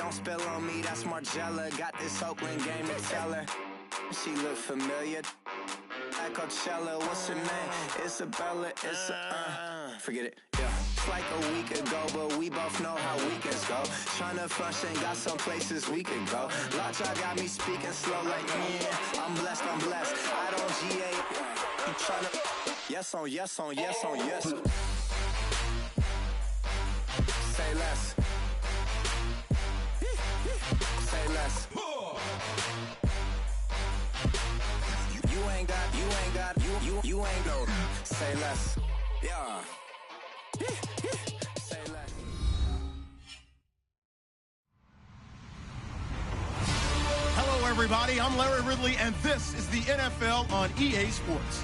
don't spill on me, that's Margella. Got this Oakland game to tell her. She look familiar. At Coachella, what's her name? Isabella, forget it, yeah. It's like a week ago, but we both know how weekends go. Tryna function, got some places we could go. Lot y'all got me speaking slow like, yeah, I'm blessed. I don't G8. You tryna, yes on yes. Say less. Say less. You ain't no. Say less. Yeah. Say less. Hello, everybody. I'm Larry Ridley, and this is the NFL on EA Sports.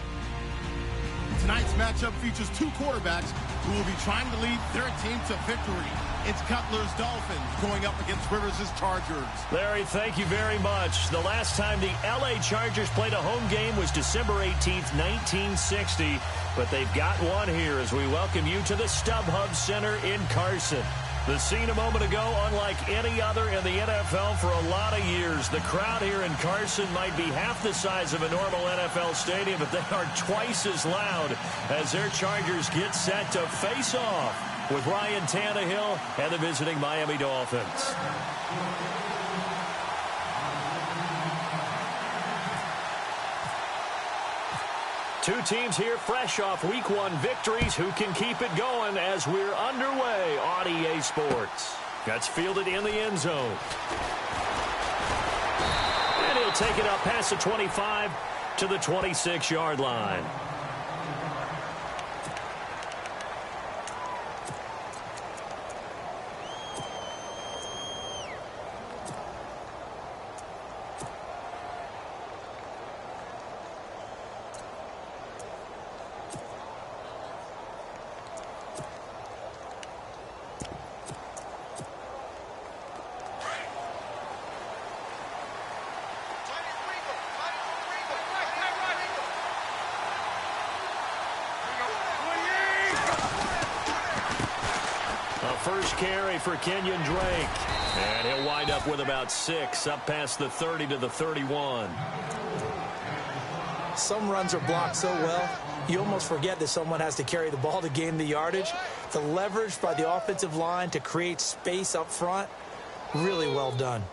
Tonight's matchup features two quarterbacks who will be trying to lead their team to victory. It's Cutler's Dolphins going up against Rivers' Chargers. Larry, thank you very much. The last time the L.A. Chargers played a home game was December 18th, 1960. But they've got one here as we welcome you to the StubHub Center in Carson. The scene a moment ago, unlike any other in the NFL for a lot of years. The crowd here in Carson might be half the size of a normal NFL stadium, but they are twice as loud as their Chargers get set to face off with Ryan Tannehill and the visiting Miami Dolphins. Two teams here fresh off Week 1 victories. Who can keep it going as we're underway on EA Sports? That's fielded in the end zone. And he'll take it up past the 25 to the 26-yard line. First carry for Kenyon Drake. And he'll wind up with about 6, up past the 30 to the 31. Some runs are blocked so well, you almost forget that someone has to carry the ball to gain the yardage. The leverage by the offensive line to create space up front, really well done.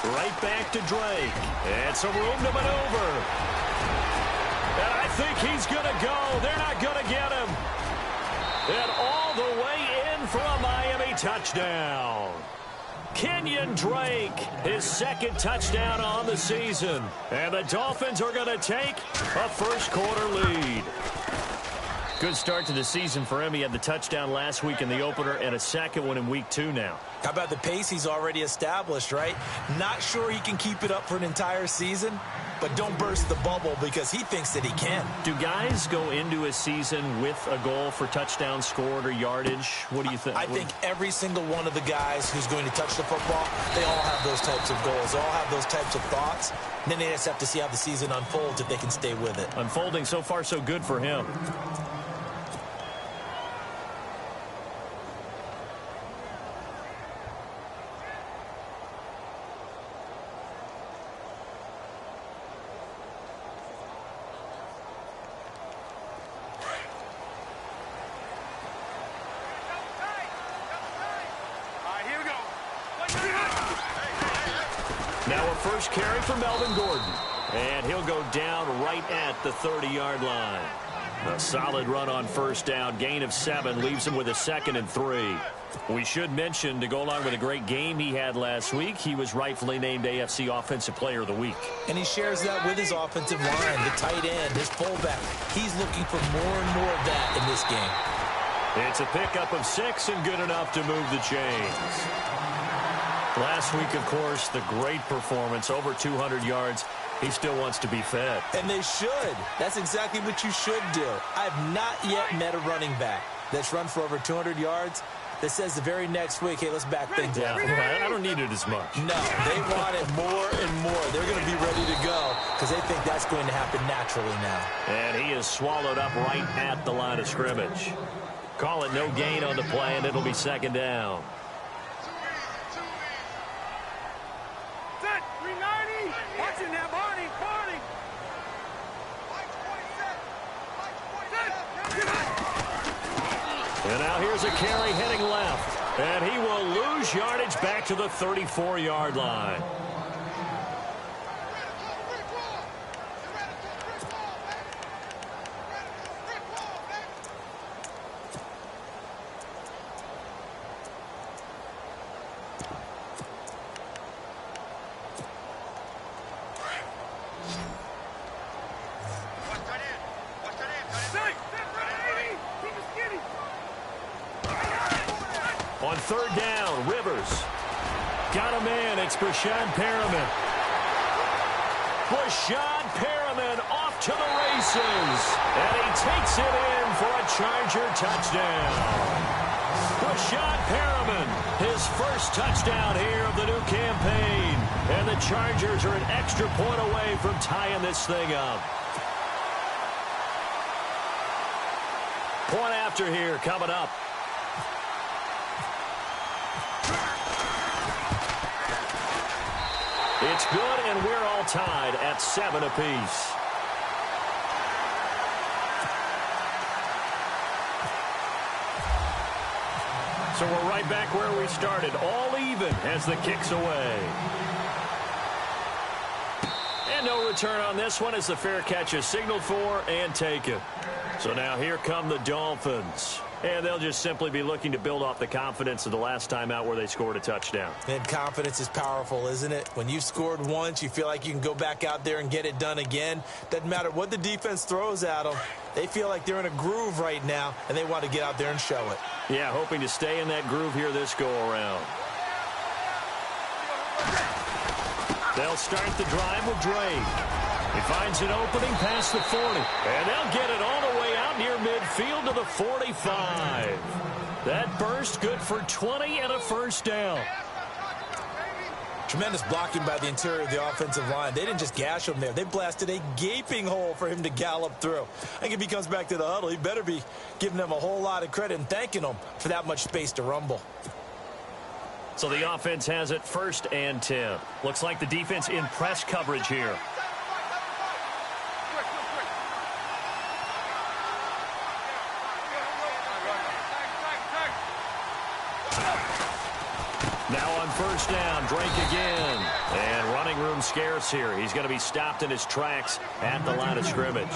Right back to Drake. And some room to maneuver. And I think he's going to go. They're not going to get him. And all the way in for a Miami touchdown. Kenyon Drake, his second touchdown on the season. And the Dolphins are going to take a first-quarter lead. Good start to the season for him. He had the touchdown last week in the opener and a second one in Week 2 now. How about the pace he's already established, right? Not sure he can keep it up for an entire season, but don't burst the bubble because he thinks that he can. Do guys go into a season with a goal for touchdown scored or yardage? What do you think? I think every single one of the guys who's going to touch the football, they all have those types of goals. They all have those types of thoughts. And then they just have to see how the season unfolds if they can stay with it. Unfolding so far so good for him. Now a first carry for Melvin Gordon. And he'll go down right at the 30-yard line. A solid run on first down. Gain of 7 leaves him with a 2nd and 3. We should mention, to go along with a great game he had last week, he was rightfully named AFC Offensive Player of the Week. And he shares that with his offensive line, the tight end, his fullback. He's looking for more and more of that in this game. It's a pickup of 6 and good enough to move the chains. Last week, of course, the great performance, over 200 yards. He still wants to be fed. And they should. That's exactly what you should do. I have not yet met a running back that's run for over 200 yards that says the very next week, hey, let's back things up. Yeah, I don't need it as much. No, they want it more and more. They're going to be ready to go because they think that's going to happen naturally now. And he is swallowed up right at the line of scrimmage. Call it no gain on the play, and it'll be second down. Set, 390. Watching now, Barney. And now here's a carry heading left. And he will lose yardage back to the 34-yard line. On third down, Rivers. Got a man. It's Brashad Perriman. Brashad Perriman off to the races. And he takes it in for a Charger touchdown. Brashad Perriman, his first touchdown here of the new campaign. And the Chargers are an extra point away from tying this thing up. Point after here coming up. It's good, and we're all tied at 7 apiece. So we're right back where we started, all even as the kick's away. And no return on this one as the fair catch is signaled for and taken. So now here come the Dolphins. And they'll just simply be looking to build off the confidence of the last time out where they scored a touchdown. And confidence is powerful, isn't it? When you've scored once, you feel like you can go back out there and get it done again. Doesn't matter what the defense throws at them. They feel like they're in a groove right now, and they want to get out there and show it. Yeah, hoping to stay in that groove here this go-around. They'll start the drive with Drake. He finds an opening past the 40. And they'll get it all the way out near midfield to the 45. That burst good for 20 and a first down. Tremendous blocking by the interior of the offensive line. They didn't just gash him there. They blasted a gaping hole for him to gallop through. I think if he comes back to the huddle, he better be giving them a whole lot of credit and thanking them for that much space to rumble. So the offense has it 1st and 10. Looks like the defense in press coverage here. Now on 1st down, Drake again. And running room scarce here. He's going to be stopped in his tracks at the line of scrimmage.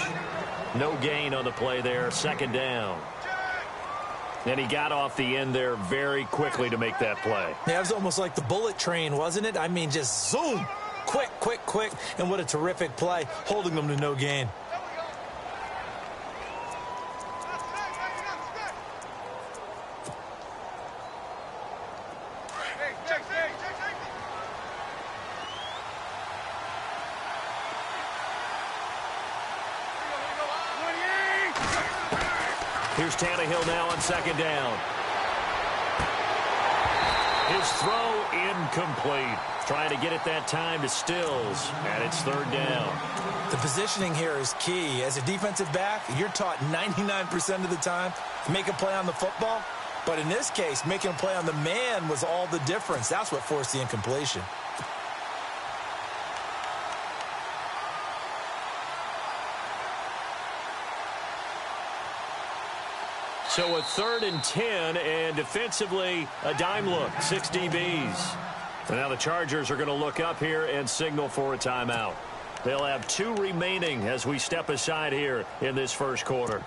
No gain on the play there. 2nd down. And he got off the end there very quickly to make that play. Yeah, it was almost like the bullet train, wasn't it? I mean, just zoom. Quick, quick, quick. And what a terrific play, holding them to no gain. Here's Tannehill now on 2nd down. His throw incomplete. Trying to get it that time to Stills, and it's 3rd down. The positioning here is key. As a defensive back, you're taught 99% of the time to make a play on the football. But in this case, making a play on the man was all the difference. That's what forced the incompletion. So a 3rd and 10, and defensively, a dime look, 6 DBs. And now the Chargers are going to look up here and signal for a timeout. They'll have 2 remaining as we step aside here in this 1st quarter.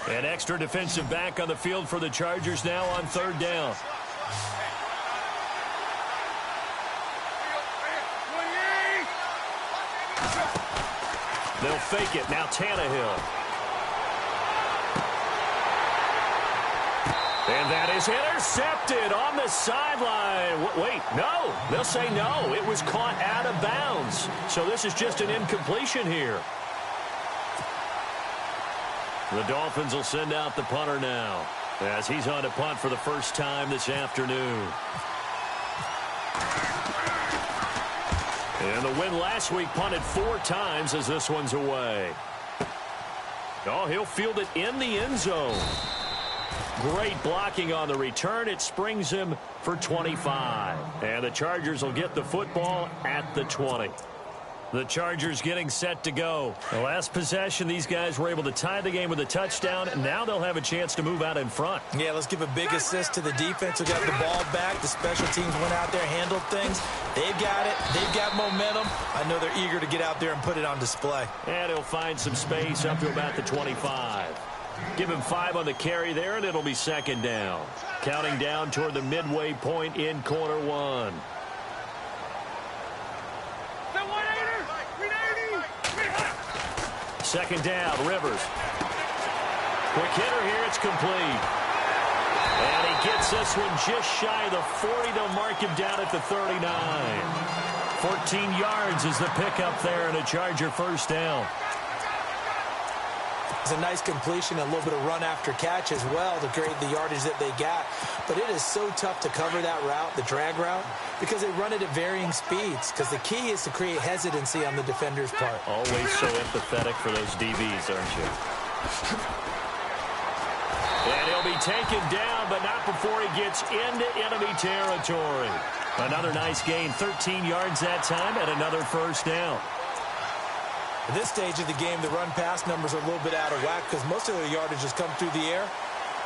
An extra defensive back on the field for the Chargers now on 3rd down. They'll fake it. Now Tannehill. And that is intercepted on the sideline. Wait, no. They'll say no. It was caught out of bounds. So this is just an incompletion here. The Dolphins will send out the punter now as he's on to punt for the first time this afternoon. And the win last week punted 4 times as this one's away. Oh, he'll field it in the end zone. Great blocking on the return. It springs him for 25. And the Chargers will get the football at the 20. The Chargers getting set to go. The last possession, these guys were able to tie the game with a touchdown, and now they'll have a chance to move out in front. Yeah, let's give a big assist to the defense who got the ball back. The special teams went out there, handled things. They've got it. They've got momentum. I know they're eager to get out there and put it on display. And he'll find some space up to about the 25. Give him 5 on the carry there, and it'll be second down. Counting down toward the midway point in quarter 1. Second down, Rivers. Quick hitter here, it's complete. And he gets this one just shy of the 40. They'll mark him down at the 39. 14 yards is the pickup there and a Charger first down. It's a nice completion, a little bit of run after catch as well to create the yardage that they got. But it is so tough to cover that route, the drag route, because they run it at varying speeds. Because the key is to create hesitancy on the defender's part. Always so empathetic for those DBs, aren't you? And he'll be taken down, but not before he gets into enemy territory. Another nice gain, 13 yards that time, and another first down. At this stage of the game, the run-pass numbers are a little bit out of whack because most of the yardage has come through the air.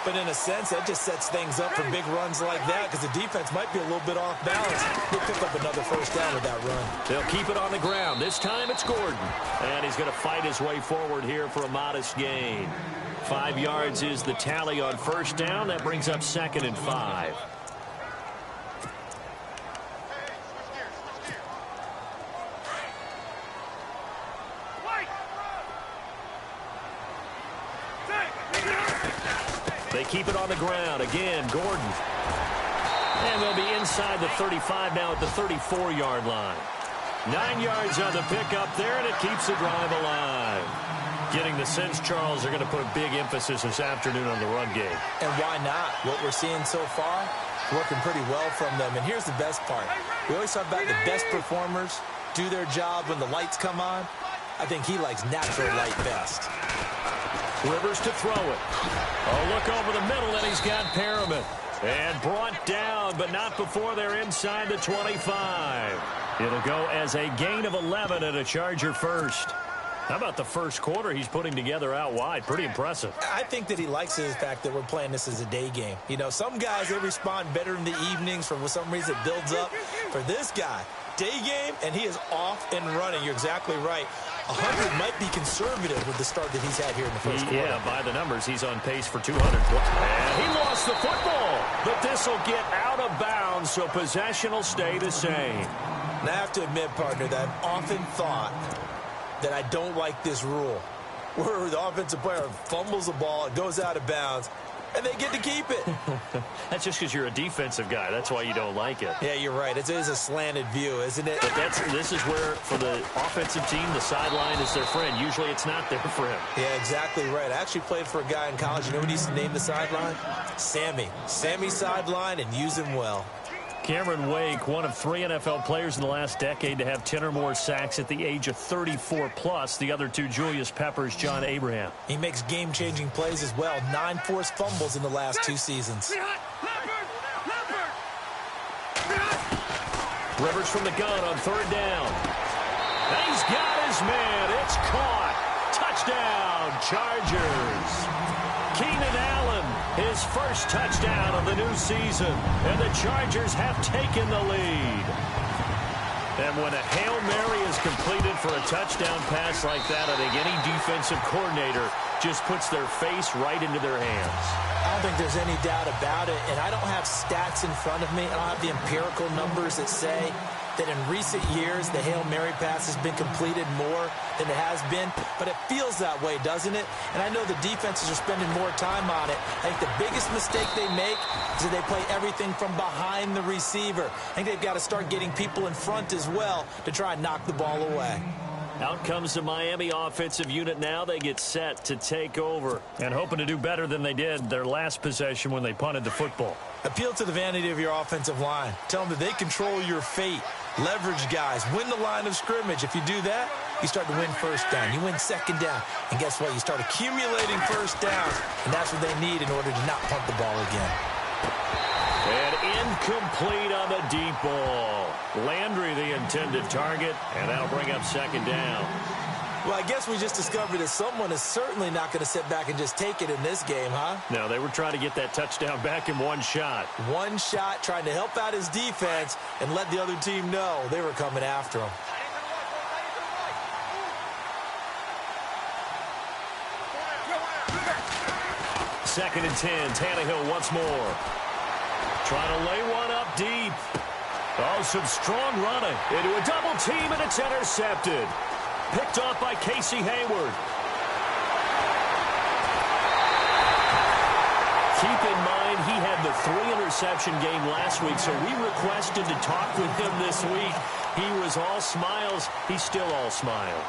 But in a sense, that just sets things up for big runs like that because the defense might be a little bit off balance. They'll pick up another first down with that run. They'll keep it on the ground. This time it's Gordon. And he's going to fight his way forward here for a modest gain. 5 yards is the tally on first down. That brings up 2nd and 5. They keep it on the ground. Again, Gordon. And they'll be inside the 35 now at the 34-yard line. 9 yards on the pickup there, and it keeps the drive alive. Getting the sense, Charles, are going to put a big emphasis this afternoon on the run game. And why not? What we're seeing so far, working pretty well from them. And here's the best part. We always talk about the best performers do their job when the lights come on. I think he likes natural light best. Rivers to throw it. A look over the middle, and he's got Perriman. And brought down, but not before they're inside the 25. It'll go as a gain of 11 and a Charger first. How about the first quarter he's putting together out wide? Pretty impressive. I think that he likes the fact that we're playing this as a day game. You know, some guys, they respond better in the evenings. For some reason, it builds up. For this guy, day game, and he is off and running. You're exactly right. 100 might be conservative with the start that he's had here in the first quarter. Yeah, by the numbers, he's on pace for 200. And he lost the football, but this will get out of bounds, so possession will stay the same. And I have to admit, partner, that I've often thought that I don't like this rule, where the offensive player fumbles the ball, it goes out of bounds, and they get to keep it. That's just because you're a defensive guy. That's why you don't like it. Yeah, you're right. It is a slanted view, isn't it? But this is where, for the offensive team, the sideline is their friend. Usually it's not there for him. Yeah, exactly right. I actually played for a guy in college. You know what he used to name the sideline? Sammy. Sammy's sideline, and use him well. Cameron Wake, one of 3 NFL players in the last decade to have 10 or more sacks at the age of 34+. The other 2, Julius Peppers, John Abraham. He makes game-changing plays as well. 9 forced fumbles in the last 2 seasons. Rivers from the gun on 3rd down. And he's got his man. It's caught. Touchdown, Chargers. Keenan Allen, his first touchdown of the new season, and the Chargers have taken the lead. And when a Hail Mary is completed for a touchdown pass like that, I think any defensive coordinator just puts their face right into their hands. I don't think there's any doubt about it, and I don't have stats in front of me. I don't have the empirical numbers that say that in recent years, the Hail Mary pass has been completed more than it has been, but it feels that way, doesn't it? And I know the defenses are spending more time on it. I think the biggest mistake they make is that they play everything from behind the receiver. I think they've got to start getting people in front as well to try and knock the ball away. Out comes the Miami offensive unit now. They get set to take over and hoping to do better than they did their last possession when they punted the football. Appeal to the vanity of your offensive line. Tell them that they control your fate. Leverage guys. Win the line of scrimmage. If you do that, you start to win first down. You win second down. And guess what? You start accumulating first downs. And that's what they need in order to not punt the ball again. And incomplete on the deep ball. Landry the intended target, and that'll bring up second down. Well, I guess we just discovered that someone is certainly not going to sit back and just take it in this game, huh? No, they were trying to get that touchdown back in one shot. One shot, trying to help out his defense and let the other team know they were coming after him. Second and 10, Tannehill once more. Trying to lay one up deep. Oh, some strong running into a double team, and it's intercepted. Picked off by Casey Hayward. Keep in mind, he had the 3-interception game last week, so we requested to talk with him this week. He was all smiles. He's still all smile.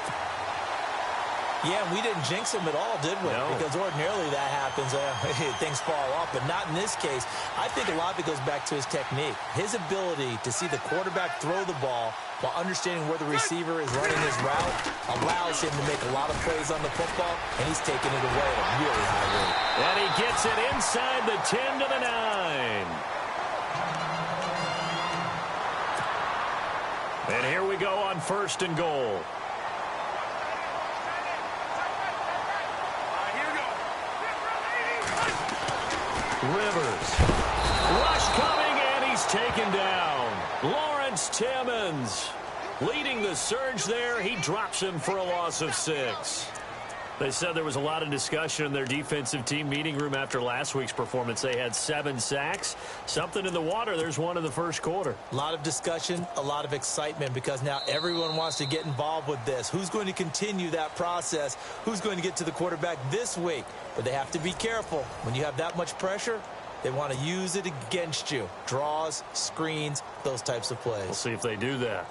Yeah, we didn't jinx him at all, did we? No. Because ordinarily that happens. Things fall off, but not in this case. I think a lot of it goes back to his technique. His ability to see the quarterback throw the ball while understanding where the receiver is running his route allows him to make a lot of plays on the football, and he's taking it away at a really high rate. And he gets it inside the 10 to the 9. And here we go on first and goal. Rivers. Rush coming, and he's taken down. Lawrence Timmons leading the surge there. He drops him for a loss of 6. They said there was a lot of discussion in their defensive team meeting room after last week's performance. They had 7 sacks. Something in the water. There's one in the first quarter. A lot of discussion, a lot of excitement, because now everyone wants to get involved with this. Who's going to continue that process? Who's going to get to the quarterback this week? But they have to be careful. When you have that much pressure, they want to use it against you. Draws, screens, those types of plays. We'll see if they do that.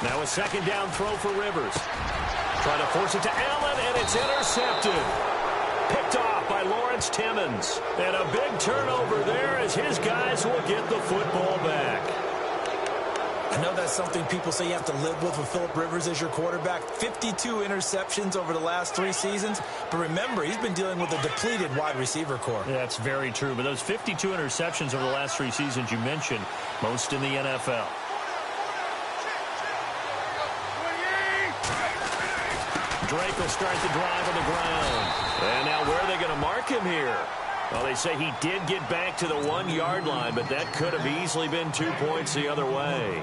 Now a second down throw for Rivers. Trying to force it to Allen, and it's intercepted. Picked off by Lawrence Timmons. And a big turnover there as his guys will get the football back. I know that's something people say you have to live with Phillip Rivers as your quarterback. 52 interceptions over the last 3 seasons. But remember, he's been dealing with a depleted wide receiver core. Yeah, that's very true. But those 52 interceptions over the last 3 seasons you mentioned, most in the NFL. Drake will start the drive on the ground. And now where are they going to mark him here? Well, they say he did get back to the 1-yard line, but that could have easily been 2 points the other way.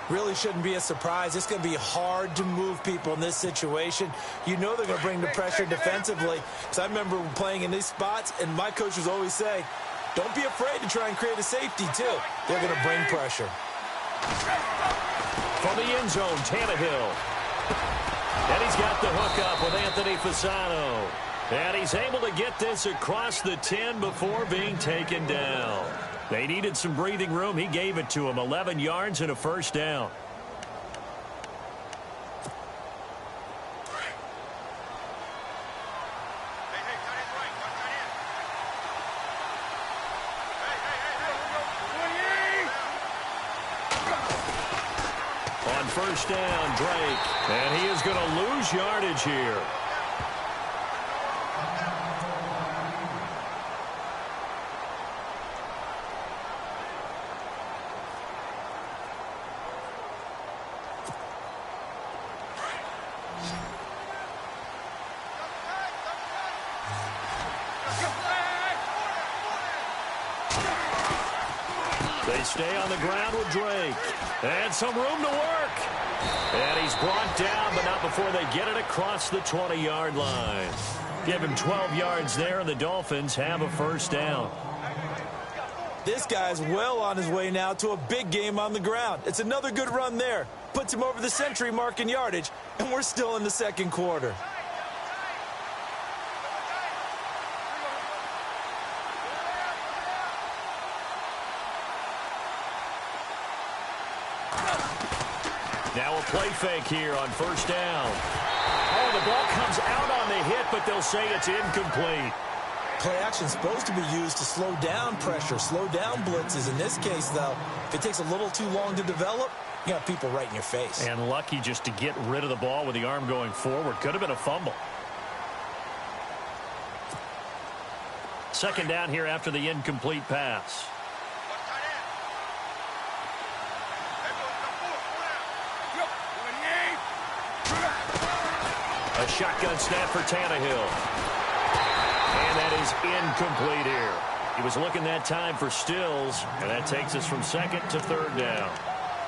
Really shouldn't be a surprise. It's going to be hard to move people in this situation. You know they're going to bring the pressure defensively. Because I remember playing in these spots, and my coaches always say, don't be afraid to try and create a safety, too. They're going to bring pressure. From the end zone, Tannehill. And he's got the hook up with Anthony Fasano. And he's able to get this across the 10 before being taken down. They needed some breathing room. He gave it to him. 11 yards and a first down. On first down, Drake. And he is going to lose yardage here. They stay on the ground with Drake. And some room to work. And he's brought down, but not before they get it across the 20-yard line. Give him 12 yards there, and the Dolphins have a first down. This guy's well on his way now to a big game on the ground. It's another good run there. Puts him over the century mark in yardage, and we're still in the second quarter. Now a play fake here on first down. Oh, the ball comes out on the hit, but they'll say it's incomplete. Play action's supposed to be used to slow down pressure, slow down blitzes. In this case, though, if it takes a little too long to develop, you got people right in your face. And lucky just to get rid of the ball with the arm going forward. Could have been a fumble. Second down here after the incomplete pass. A shotgun snap for Tannehill. And that is incomplete here. He was looking that time for Stills, and that takes us from second to third down.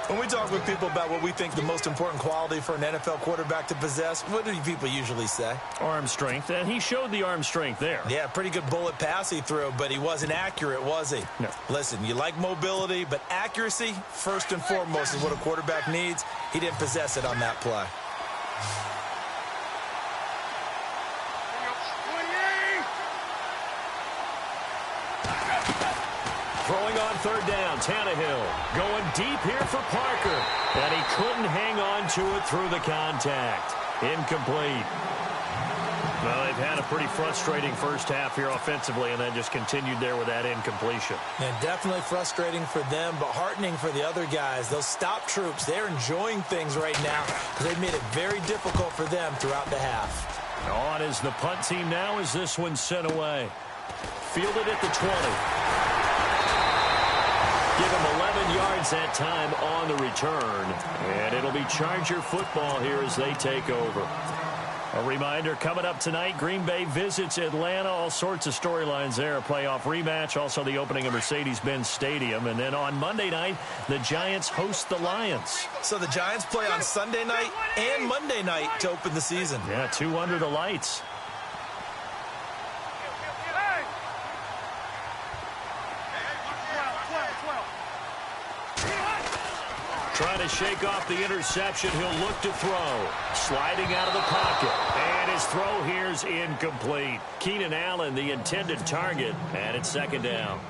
When we talk with people about what we think the most important quality for an NFL quarterback to possess, what do people usually say? Arm strength, and he showed the arm strength there. Yeah, pretty good bullet pass he threw, but he wasn't accurate, was he? No. Listen, you like mobility, but accuracy, first and foremost, is what a quarterback needs. He didn't possess it on that play. Throwing on third down, Tannehill going deep here for Parker. And he couldn't hang on to it through the contact. Incomplete. Well, they've had a pretty frustrating first half here offensively, and then just continued there with that incompletion. And definitely frustrating for them, but heartening for the other guys. Those stop troops, they're enjoying things right now because they've made it very difficult for them throughout the half. On is the punt team now as this one's sent away. Fielded at the 20. Give him 11 yards that time on the return. And it'll be Charger football here as they take over. A reminder, coming up tonight, Green Bay visits Atlanta. All sorts of storylines there. A playoff rematch, also the opening of Mercedes-Benz Stadium. And then on Monday night, the Giants host the Lions. So the Giants play on Sunday night and Monday night to open the season. Yeah, 2 under the lights. Trying to shake off the interception. He'll look to throw. Sliding out of the pocket. And his throw here's incomplete. Keenan Allen, the intended target. And it's second down.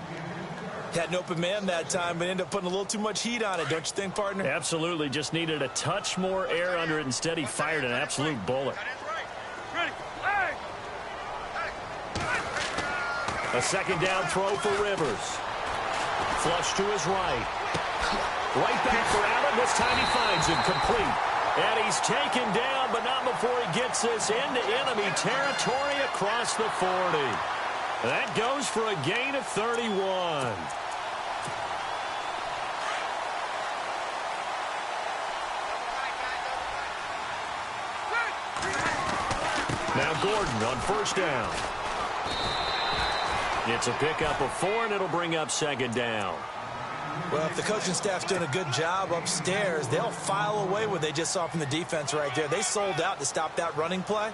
Had an open man that time, but ended up putting a little too much heat on it, don't you think, partner? Absolutely. Just needed a touch more air under it. Instead, he fired an absolute bullet. A second down throw for Rivers. Flush to his right. Right back for Allen. This time he finds him complete. And he's taken down, but not before he gets this into enemy territory across the 40. That goes for a gain of 31. Now Gordon on first down. It's a pickup of 4, and it'll bring up second down. Well, if the coaching staff's doing a good job upstairs, they'll file away what they just saw from the defense right there. They sold out to stop that running play.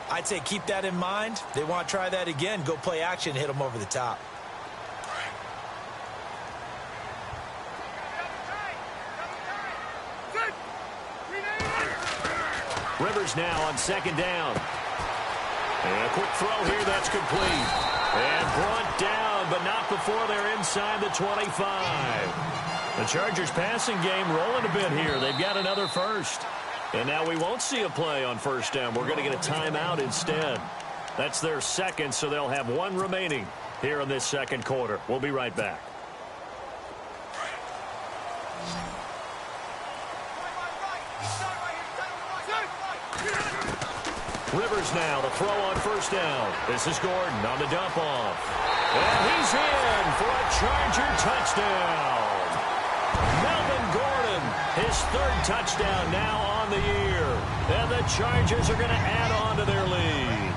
I'd say keep that in mind. They want to try that again. Go play action, hit them over the top. Rivers now on second down. And a quick throw here, that's complete. And brought down, but not before they're inside the 25. The Chargers passing game rolling a bit here. They've got another first. And now we won't see a play on first down. We're going to get a timeout instead. That's their second, so they'll have 1 remaining here in this second quarter. We'll be right back. Rivers now to throw on first down. This is Gordon on the dump off. And he's in for a Charger touchdown. Melvin Gordon, his 3rd touchdown now on the year. And the Chargers are going to add on to their lead.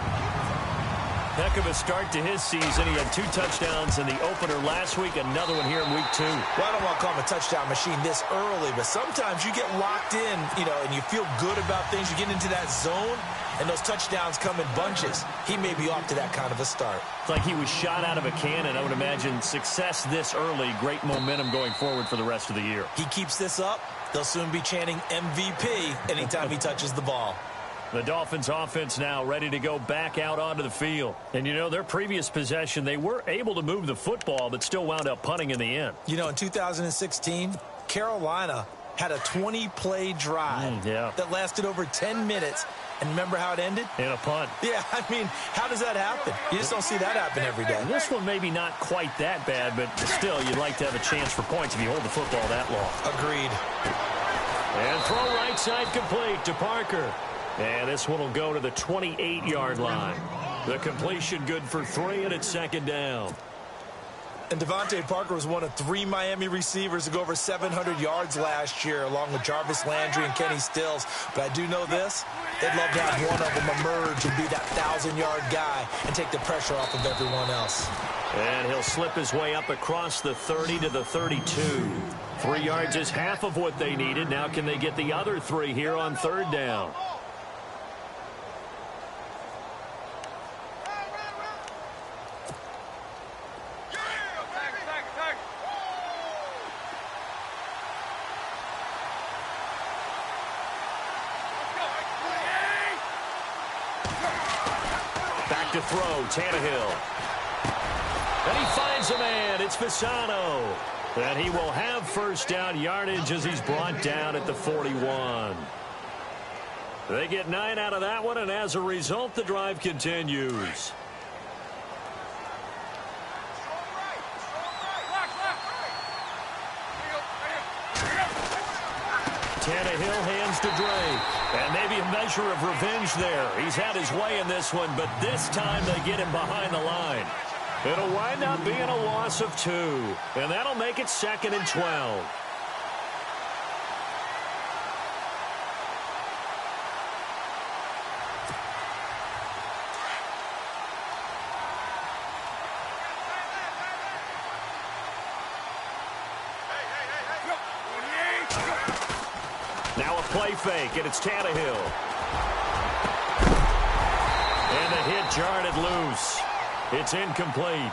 Heck of a start to his season. He had 2 touchdowns in the opener last week, another one here in week 2. Well, I don't want to call him a touchdown machine this early, but sometimes you get locked in, and you feel good about things. You get into that zone, and those touchdowns come in bunches. He may be off to that kind of a start. It's like he was shot out of a cannon. I would imagine success this early, great momentum going forward for the rest of the year. He keeps this up, they'll soon be chanting MVP anytime he touches the ball. The Dolphins offense now ready to go back out onto the field. And, their previous possession, they were able to move the football, but still wound up punting in the end. In 2016, Carolina had a 20-play drive that lasted over 10 minutes. And remember how it ended? In a punt. Yeah, how does that happen? You just don't see that happen every day. And this one maybe not quite that bad, but still, you'd like to have a chance for points if you hold the football that long. Agreed. And throw right side complete to Parker. And this one will go to the 28-yard line. The completion good for 3, and it's second down. And Devontae Parker was one of 3 Miami receivers to go over 700 yards last year, along with Jarvis Landry and Kenny Stills. But I do know this. They'd love to have one of them emerge and be that 1,000-yard guy and take the pressure off of everyone else. And he'll slip his way up across the 30 to the 32. 3 yards is half of what they needed. Now can they get the other 3 here on third down? Back to throw, Tannehill. And he finds a man. It's Fasano. And he will have first down yardage as he's brought down at the 41. They get 9 out of that one, and as a result, the drive continues. Tannehill hands to Drake. And maybe a measure of revenge there. He's had his way in this one, but this time they get him behind the line. It'll wind up being a loss of 2. And that'll make it 2nd and 12. Now a play fake, and it's Tannehill. And the hit jarred it loose. It's incomplete.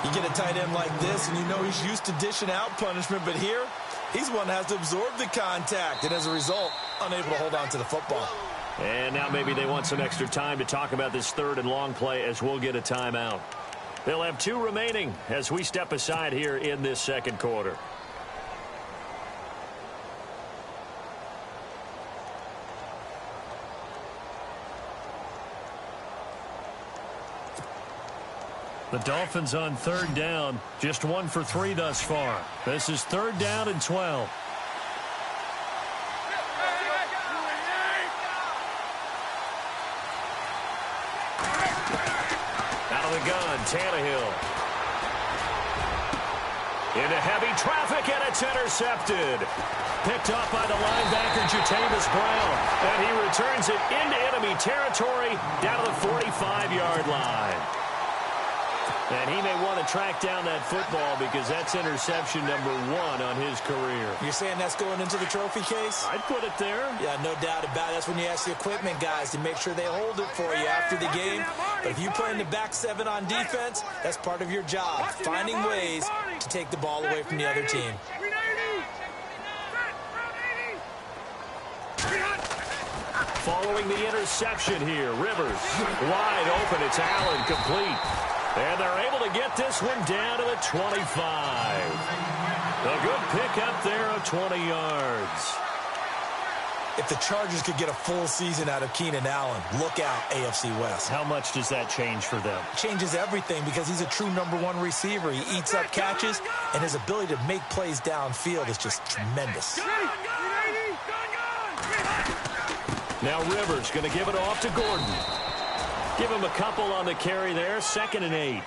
You get a tight end like this, and he's used to dishing out punishment, but here, he's one that has to absorb the contact, and as a result, unable to hold on to the football. And now maybe they want some extra time to talk about this 3rd and long play as we'll get a timeout. They'll have 2 remaining as we step aside here in this second quarter. The Dolphins on 3rd down, just 1 for 3 thus far. This is 3rd down and 12. Out of the gun, Tannehill. Into heavy traffic, and it's intercepted. Picked off by the linebacker, Jatavis Brown. And he returns it into enemy territory down to the 45-yard line. And he may want to track down that football because that's interception number 1 on his career. You're saying that's going into the trophy case? I'd put it there. Yeah, no doubt about it. That's when you ask the equipment guys to make sure they hold it for you after the game. But if you play in the back 7 on defense, that's part of your job, finding ways to take the ball away from the other team. Following the interception here, Rivers wide open. It's Allen, complete. And they're able to get this one down to the 25. A good pickup there of 20 yards. If the Chargers could get a full season out of Keenan Allen, look out, AFC West. How much does that change for them? Changes everything because he's a true #1 receiver. He eats up catches, and his ability to make plays downfield is just tremendous. Now Rivers going to give it off to Gordon. Give him a couple on the carry there, 2nd and 8.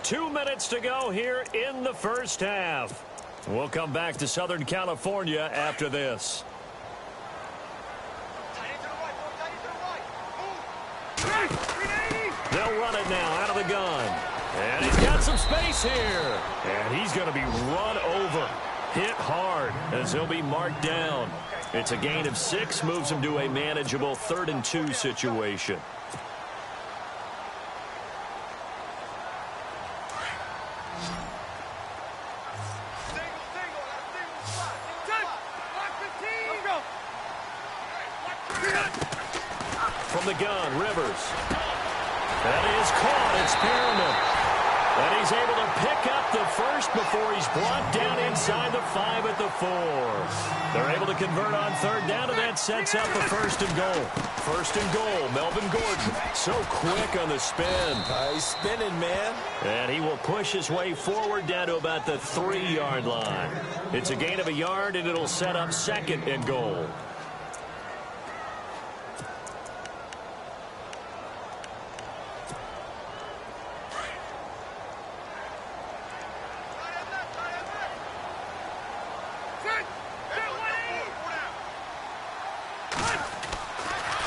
2 minutes to go here in the first half. We'll come back to Southern California after this. They'll run it now out of the gun. And he's got some space here. And he's going to be run over. Hit hard as he'll be marked down. It's a gain of 6, moves him to a manageable 3rd and 2 situation. From the gun, Rivers. That is caught. It's Perriman. And he's able to pick up the first before he's brought down inside the 5 at the 4. They're able to convert on 3rd down, and that sets up a 1st and goal. 1st and goal, Melvin Gordon. So quick on the spin. He's spinning, man. And he will push his way forward down to about the 3-yard line. It's a gain of a yard, and it'll set up 2nd and goal.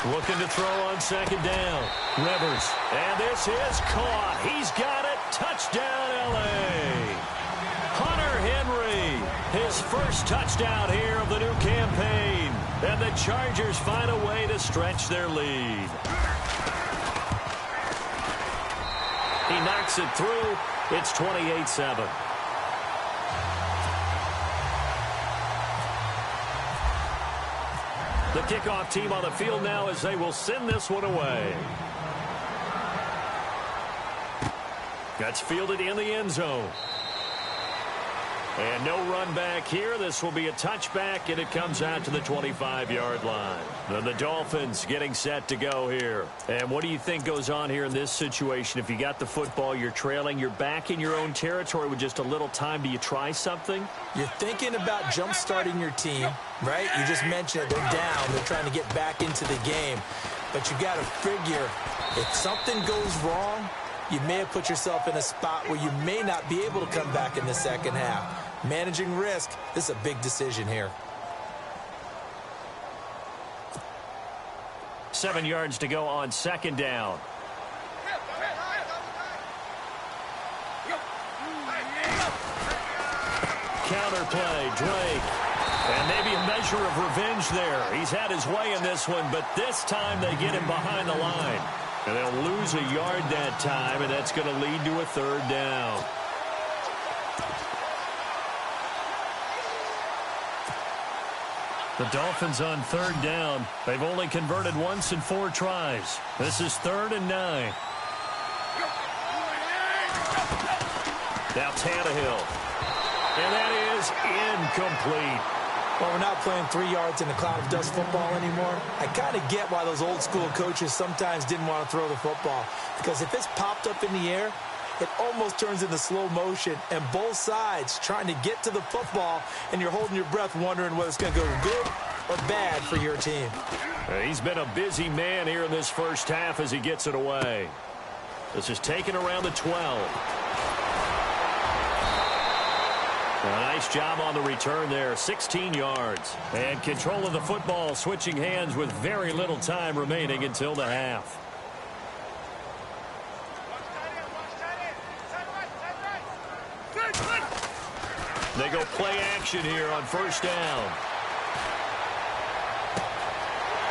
Looking to throw on 2nd down. Rivers. And this is caught. He's got it. Touchdown, L.A. Hunter Henry. His first touchdown here of the new campaign. And the Chargers find a way to stretch their lead. He knocks it through. It's 28-7. The kickoff team on the field now as they will send this one away. That's fielded in the end zone. And no run back here. This will be a touchback, and it comes out to the 25-yard line. Then the Dolphins getting set to go here. And what do you think goes on here in this situation? If you got the football, you're trailing, you're back in your own territory with just a little time. Do you try something? You're thinking about jump-starting your team, right? You just mentioned it. They're down. They're trying to get back into the game. But you got to figure if something goes wrong, you may have put yourself in a spot where you may not be able to come back in the second half. Managing risk, this is a big decision here. 7 yards to go on 2nd down. Counterplay, Drake. And maybe a measure of revenge there. He's had his way in this one, but this time they get him behind the line. And they'll lose a yard that time, and that's going to lead to a 3rd down. The Dolphins on 3rd down. They've only converted once in 4 tries. This is 3rd and 9. Now Tannehill. And that is incomplete. Well, we're not playing 3 yards in a cloud of dust football anymore. I kind of get why those old school coaches sometimes didn't want to throw the football. Because if it's popped up in the air, it almost turns into slow motion, and both sides trying to get to the football, and you're holding your breath wondering whether it's going to go good or bad for your team. He's been a busy man here in this first half as he gets it away. This is taken around the 12. A nice job on the return there, 16 yards. And control of the football, switching hands with very little time remaining until the half. They go play action here on 1st down.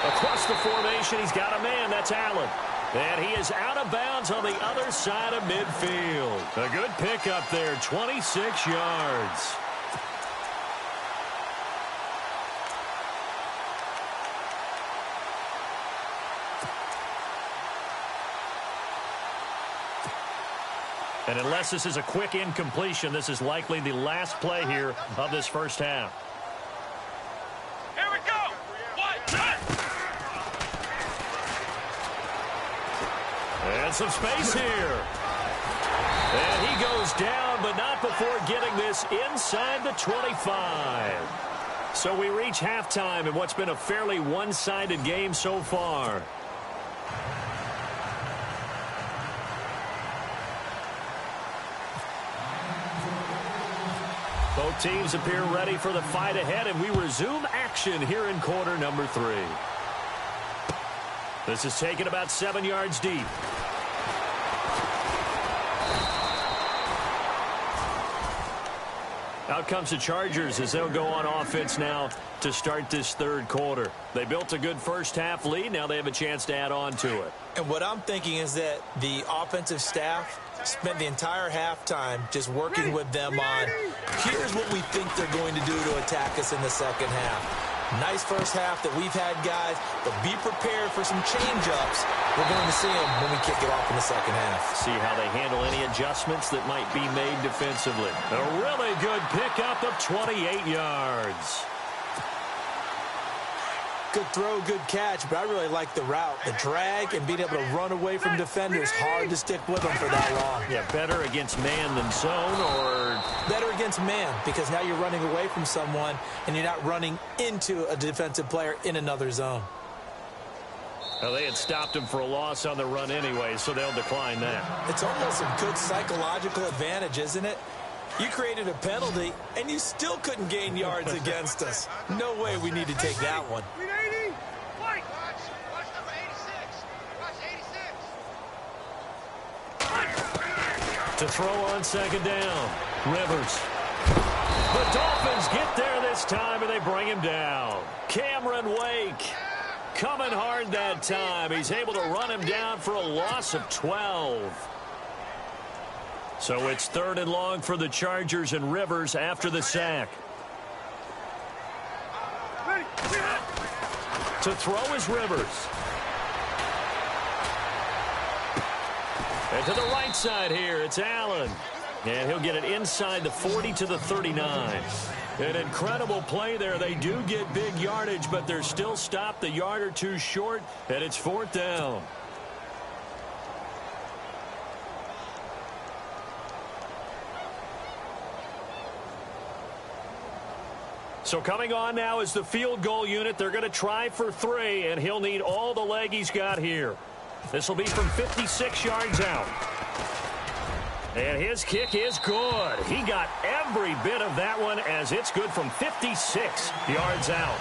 Across the formation, he's got a man. That's Allen. And he is out of bounds on the other side of midfield. A good pickup there, 26 yards. And unless this is a quick incompletion, this is likely the last play here of this first half. Here we go. And some space here. And he goes down, but not before getting this inside the 25. So we reach halftime in what's been a fairly one-sided game so far. Both teams appear ready for the fight ahead, and we resume action here in quarter number 3. This is taken about 7 yards deep. Out comes the Chargers as they'll go on offense now to start this third quarter. They built a good first-half lead. Now they have a chance to add on to it. And what I'm thinking is that the offensive staff spent the entire halftime just working with them on, here's what we think they're going to do to attack us in the second half. Nice first half that we've had, guys, but be prepared for some change-ups. We're going to see them when we kick it off in the second half. See how they handle any adjustments that might be made defensively. A really good pickup of 28 yards. Good throw, good catch, but I really like the route. The drag and being able to run away from defenders, hard to stick with them for that long. Yeah, better against man than zone, or better against man, because now you're running away from someone and you're not running into a defensive player in another zone. Well, they had stopped him for a loss on the run anyway, so they'll decline that. It's almost a good psychological advantage, isn't it? You created a penalty, and you still couldn't gain yards against us. No way we need to take that one. Watch number 86. Watch 86. To throw on second down, Rivers. The Dolphins get there this time, and they bring him down. Cameron Wake coming hard that time. He's able to run him down for a loss of 12. So it's 3rd and long for the Chargers, and Rivers after the sack. To throw is Rivers. And to the right side here, it's Allen. And he'll get it inside the 40 to the 39. An incredible play there. They do get big yardage, but they're still stopped a yard or two short, and it's 4th down. So coming on now is the field goal unit. They're going to try for 3, and he'll need all the leg he's got here. This will be from 56 yards out. And his kick is good. He got every bit of that one as it's good from 56 yards out.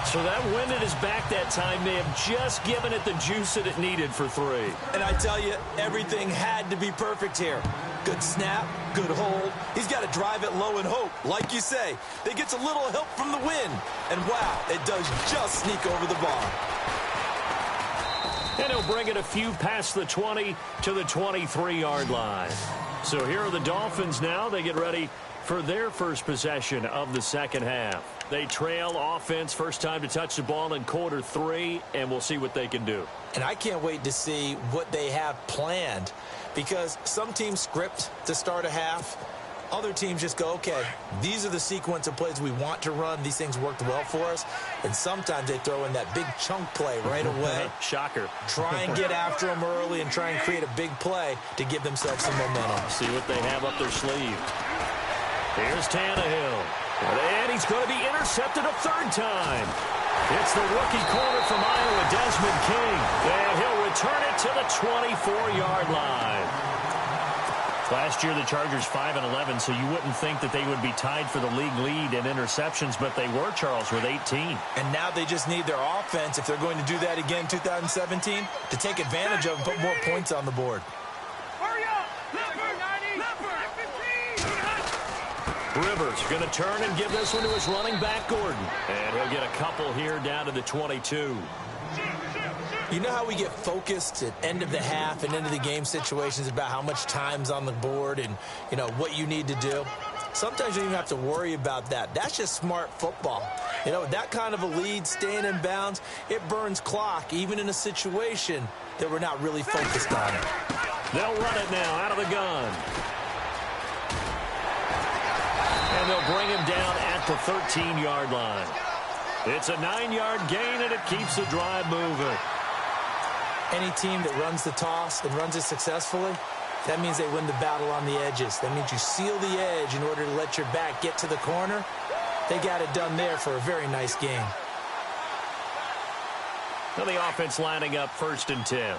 So that wind at his back that time may have just given it the juice that it needed for 3. And I tell you, everything had to be perfect here. Good snap, good hold. He's got to drive it low and hope. Like you say, it gets a little help from the wind. And wow, it does just sneak over the bar. And he'll bring it a few past the 20 to the 23-yard line. So here are the Dolphins now. They get ready for their first possession of the second half. They trail offense, first time to touch the ball in quarter 3, and we'll see what they can do. And I can't wait to see what they have planned, because some teams script to start a half. Other teams just go, okay, these are the sequence of plays we want to run. These things worked well for us. And sometimes they throw in that big chunk play right away. Shocker. Try and get after them early and try and create a big play to give themselves some momentum. See what they have up their sleeve. Here's Tannehill. And he's going to be intercepted a 3rd time. It's the rookie corner from Iowa, Desmond King. And he'll return it to the 24-yard line. Last year, the Chargers 5-11, so you wouldn't think that they would be tied for the league lead in interceptions, but they were, Charles, with 18. And now they just need their offense, if they're going to do that again in 2017, to take advantage of and put more points on the board. Hurry up! Rivers going to turn and give this one to his running back, Gordon. And he'll get a couple here down to the 22. You know how we get focused at end of the half and into the game situations about how much time's on the board and, you know, what you need to do? Sometimes you don't even have to worry about that. That's just smart football. You know, with that kind of a lead, staying in bounds, it burns clock, even in a situation that we're not really focused on it. They'll run it now out of the gun. And they'll bring him down at the 13-yard line. It's a 9-yard gain, and it keeps the drive moving. Any team that runs the toss and runs it successfully, that means they win the battle on the edges. That means you seal the edge in order to let your back get to the corner. They got it done there for a very nice game. Now the offense lining up 1st and 10.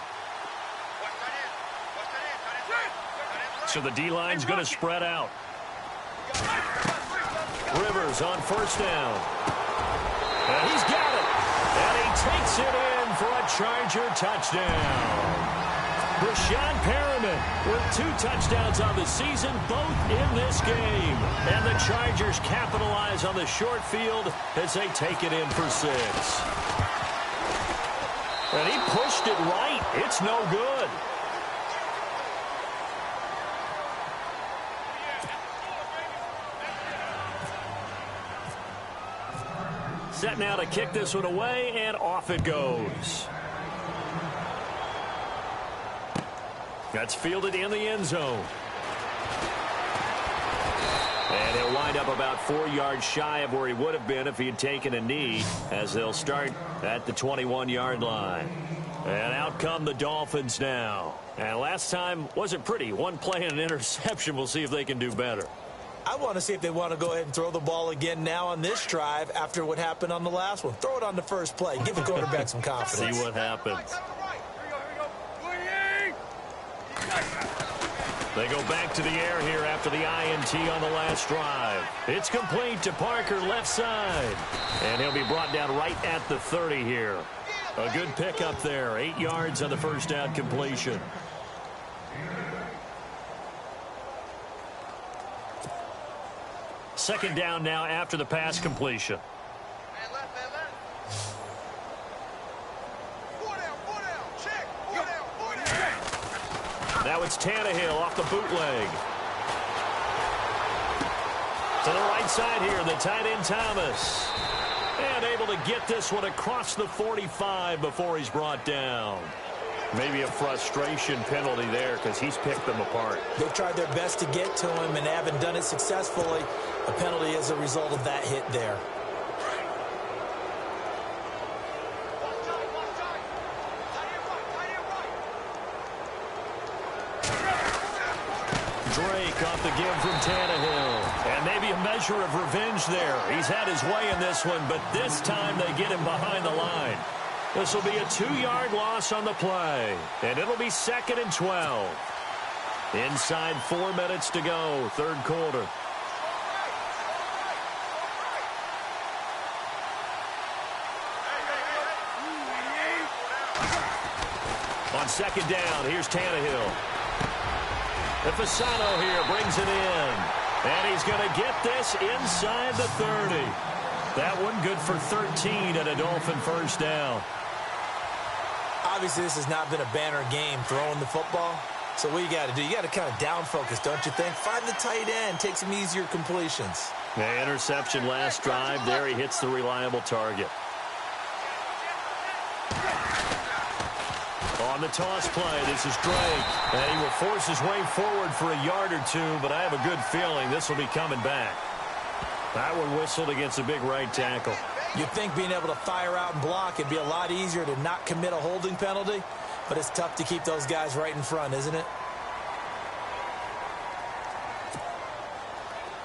So the D-line's going to spread out. Rivers on first down. And he's got it. And he takes it in for a Charger touchdown. Brashad Perriman with 2 touchdowns on the season, both in this game. And the Chargers capitalize on the short field as they take it in for 6. And he pushed it right. It's no good. Set now to kick this one away, and off it goes. That's fielded in the end zone. And he'll wind up about 4 yards shy of where he would have been if he had taken a knee, as they'll start at the 21-yard line. And out come the Dolphins now. And last time wasn't pretty. 1 play and an interception. We'll see if they can do better. I want to see if they want to go ahead and throw the ball again now on this drive after what happened on the last one. Throw it on the first play. Give the quarterback some confidence. See what happens. They go back to the air here after the INT on the last drive. It's complete to Parker, left side. And he'll be brought down right at the 30 here. A good pickup there. 8 yards on the first down completion. Second down now after the pass completion. Man left, man left. 4 down, 4 down. Check. 4 down, 4 down. Now it's Tannehill off the bootleg. To the right side here, the tight end Thomas. And able to get this one across the 45 before he's brought down. Maybe a frustration penalty there because he's picked them apart. They've tried their best to get to him and haven't done it successfully. A penalty as a result of that hit there. Drake off the give from Tannehill. And maybe a measure of revenge there. He's had his way in this one, but this time they get him behind the line. This will be a 2-yard loss on the play. And it'll be 2nd and 12. Inside 4 minutes to go, third quarter. On second down, here's Tannehill. And Fasano here brings it in. And he's going to get this inside the 30. That one good for 13 and a Dolphin first down. Obviously, this has not been a banner game throwing the football. So what you got to do, you got to kind of down focus, don't you think? Find the tight end, take some easier completions. The interception last drive. There he hits the reliable target. On the toss play, this is Drake. And he will force his way forward for a yard or 2, but I have a good feeling this will be coming back. That one whistled against a big right tackle. You'd think being able to fire out and block, it'd be a lot easier to not commit a holding penalty, but it's tough to keep those guys right in front, isn't it?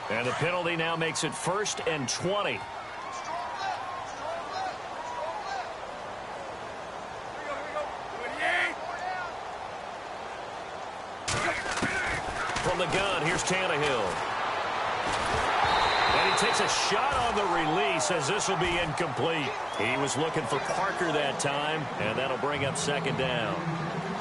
And the penalty now makes it 1st and 20. From the gun, here's Tannehill. And he takes a shot on the release as this will be incomplete. He was looking for Parker that time, and that'll bring up 2nd down.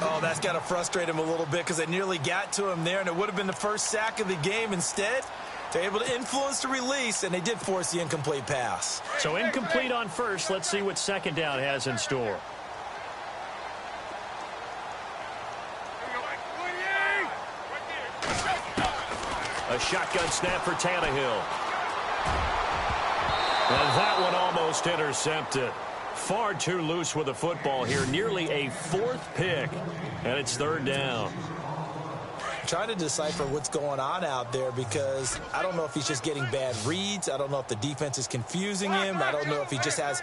Oh, that's got to frustrate him a little bit because they nearly got to him there, and it would have been the first sack of the game. Instead, they're able to influence the release, and they did force the incomplete pass. So incomplete on first. Let's see what 2nd down has in store. A shotgun snap for Tannehill. And that one almost intercepted. Far too loose with the football here. Nearly a 4th pick. And it's 3rd down. Trying to decipher what's going on out there because I don't know if he's just getting bad reads. I don't know if the defense is confusing him. I don't know if he just has,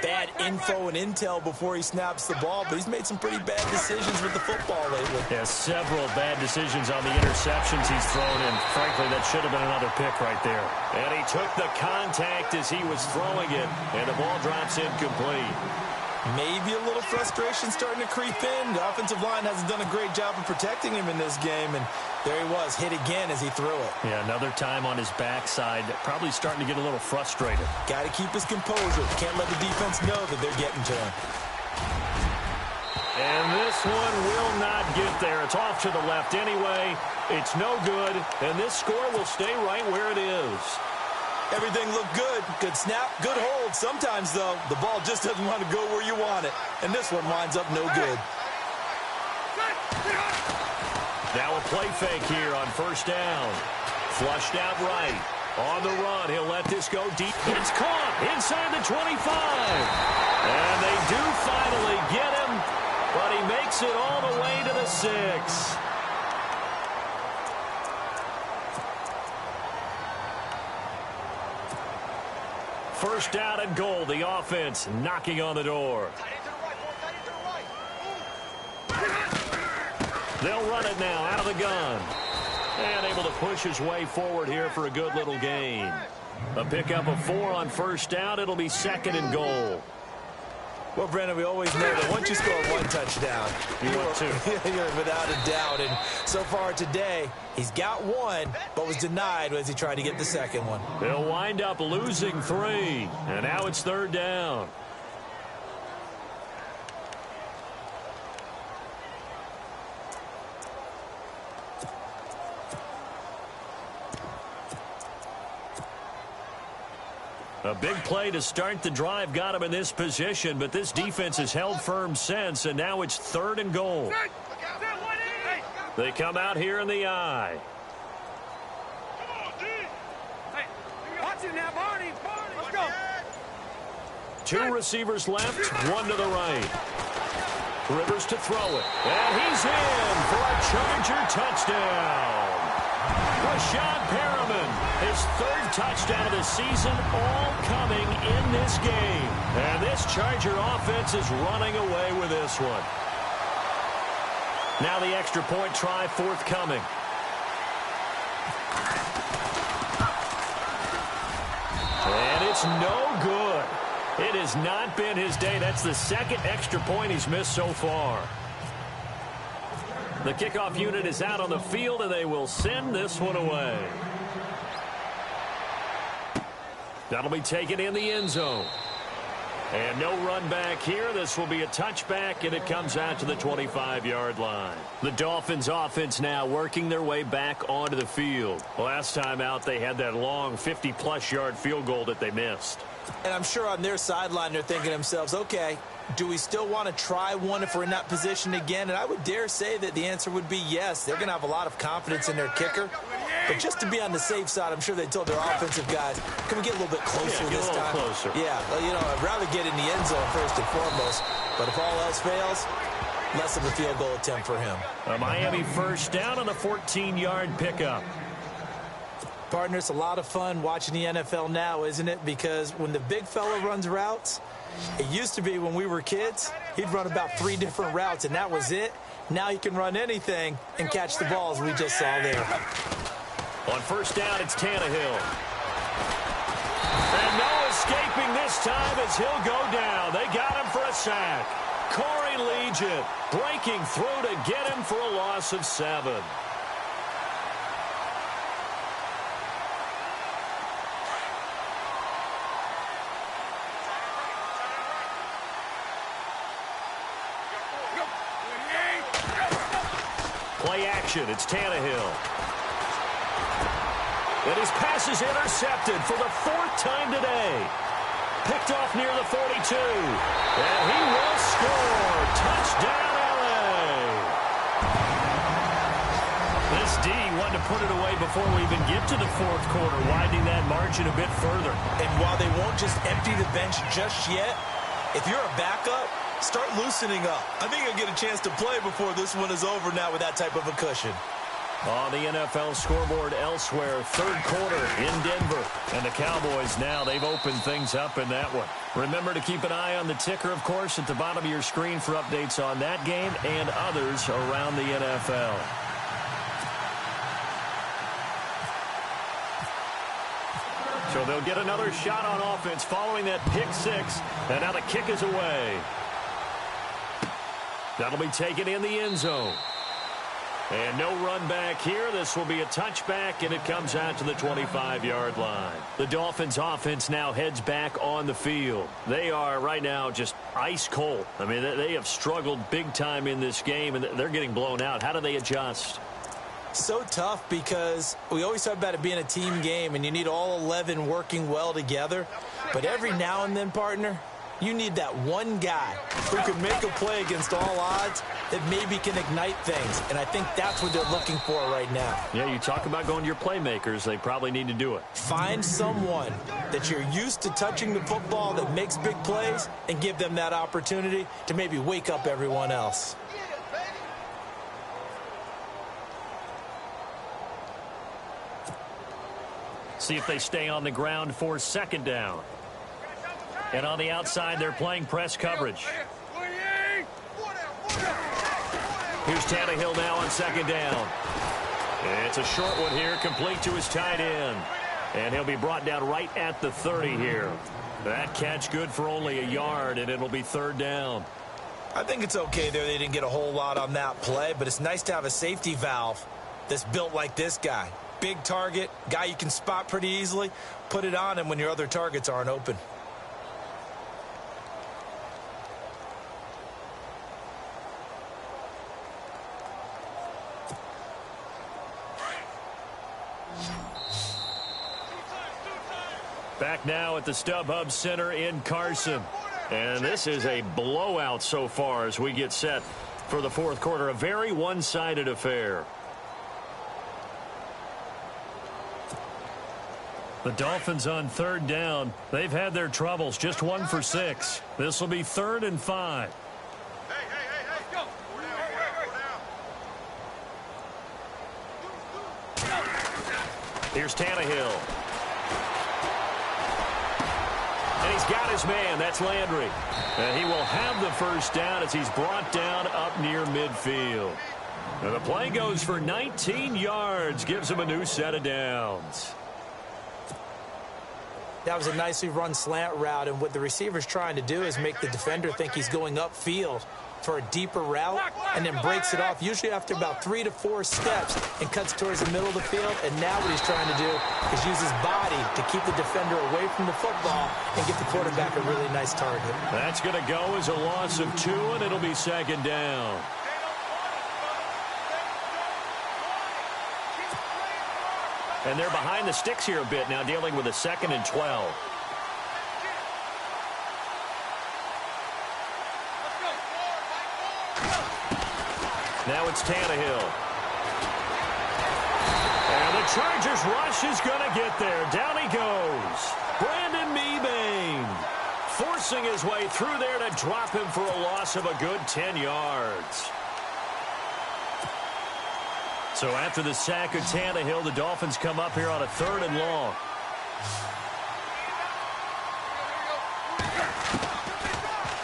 bad info and intel before he snaps the ball. But he's made some pretty bad decisions with the football lately. Yeah, several bad decisions on the interceptions he's thrown, and frankly, that should have been another pick right there. And he took the contact as he was throwing it, and the ball drops incomplete. Maybe a little frustration starting to creep in. The offensive line hasn't done a great job of protecting him in this game, and There he was, hit again as he threw it. Yeah, another time on his backside. Probably starting to get a little frustrated. Got to keep his composure. Can't let the defense know that they're getting to him. And this one will not get there. It's off to the left anyway. It's no good, and this score will stay right where it is. Everything looked good. Good snap, good hold. Sometimes, though, the ball just doesn't want to go where you want it. And this one winds up no good. Now a play fake here on first down. Flushed out right. On the run, he'll let this go deep. It's caught inside the 25. And they do finally get him, but he makes it all the way to the 6. First down and goal. The offense knocking on the door. They'll run it now out of the gun. And able to push his way forward here for a good little gain. A pickup of 4 on first down. It'll be second and goal. Well, Brandon, we always know that once you score 1 touchdown, you're without a doubt. And so far today, he's got 1, but was denied as he tried to get the second one. They'll wind up losing 3. And now it's third down. A big play to start the drive got him in this position, but this defense has held firm since, and now it's third and goal. They come out here in the eye. Watch it now, Barney. Let's go. 2 receivers left, 1 to the right. Rivers to throw it, and he's in for a Charger touchdown. Rashad Perriman, his 3rd touchdown of the season, all coming in this game. And this Charger offense is running away with this one. Now the extra point try forthcoming. And it's no good. It has not been his day. That's the 2nd extra point he's missed so far. The kickoff unit is out on the field, and they will send this one away. That'll be taken in the end zone. And no run back here. This will be a touchback, and it comes out to the 25-yard line. The Dolphins offense now working their way back onto the field. Last time out, they had that long 50-plus yard field goal that they missed. And I'm sure on their sideline they're thinking to themselves, okay, do we still want to try one if we're in that position again? And I would dare say that the answer would be yes. They're going to have a lot of confidence in their kicker. But just to be on the safe side, I'm sure they told their offensive guys, can we get a little bit closer this time? Closer. Yeah, well, you know, I'd rather get in the end zone first and foremost. But if all else fails, less of a field goal attempt for him. A Miami first down on the 14-yard pickup. Partner, it's a lot of fun watching the NFL now, isn't it? Because when the big fella runs routes, it used to be when we were kids, he'd run about 3 different routes, and that was it. Now he can run anything and catch the balls we just saw there. On first down, it's Tannehill. And no escaping this time as he'll go down. They got him for a sack. Corey Legion breaking through to get him for a loss of 7. Play action, it's Tannehill. And his pass is intercepted for the 4th time today. Picked off near the 42. And he will score. Touchdown, LA. This D wanted to put it away before we even get to the 4th quarter, widening that margin a bit further. And while they won't just empty the bench just yet, if you're a backup, start loosening up. I think you'll get a chance to play before this one is over now with that type of a cushion. On the NFL scoreboard elsewhere, 3rd quarter in Denver. And the Cowboys now, they've opened things up in that one. Remember to keep an eye on the ticker, of course, at the bottom of your screen for updates on that game and others around the NFL. So they'll get another shot on offense following that pick 6. And now the kick is away. That'll be taken in the end zone. And no run back here. This will be a touchback, and it comes out to the 25-yard line. The Dolphins' offense now heads back on the field. They are right now just ice cold. I mean, they have struggled big time in this game, and they're getting blown out. How do they adjust? So tough because we always talk about it being a team game, and you need all 11 working well together. But every now and then, partner, you need that one guy who can make a play against all odds that maybe can ignite things. And I think that's what they're looking for right now. Yeah, you talk about going to your playmakers. They probably need to do it. Find someone that you're used to touching the football that makes big plays and give them that opportunity to maybe wake up everyone else. See if they stay on the ground for second down. And on the outside, they're playing press coverage. Here's Tannehill now on second down. It's a short one here, complete to his tight end. And he'll be brought down right at the 30 here. That catch good for only a yard, and it'll be third down. I think it's okay there. They didn't get a whole lot on that play, but it's nice to have a safety valve that's built like this guy. Big target, guy you can spot pretty easily. Put it on him when your other targets aren't open. Back now at the StubHub Center in Carson. And this is a blowout so far as we get set for the fourth quarter. A very one-sided affair. The Dolphins on third down. They've had their troubles. Just 1 for 6. This will be 3rd and 5. Hey, go. Here's Tannehill. And he's got his man. That's Landry. And he will have the first down as he's brought down up near midfield. And the play goes for 19 yards. Gives him a new set of downs. That was a nicely run slant route, and what the receiver's trying to do is make the defender think he's going upfield for a deeper route and then breaks it off, usually after about 3 to 4 steps, and cuts towards the middle of the field. And now what he's trying to do is use his body to keep the defender away from the football and get the quarterback a really nice target. That's going to go as a loss of 2, and it'll be second down. And they're behind the sticks here a bit now, dealing with a 2nd and 12. Now it's Tannehill. And the Chargers rush is going to get there. Down he goes. Brandon Mebane forcing his way through there to drop him for a loss of a good 10 yards. So after the sack of Tannehill, the Dolphins come up here on a 3rd and long.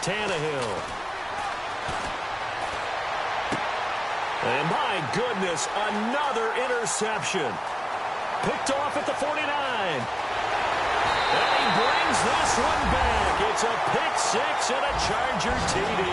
Tannehill. And my goodness, another interception. Picked off at the 49. And he brings this one back. It's a pick 6 and a Charger TD.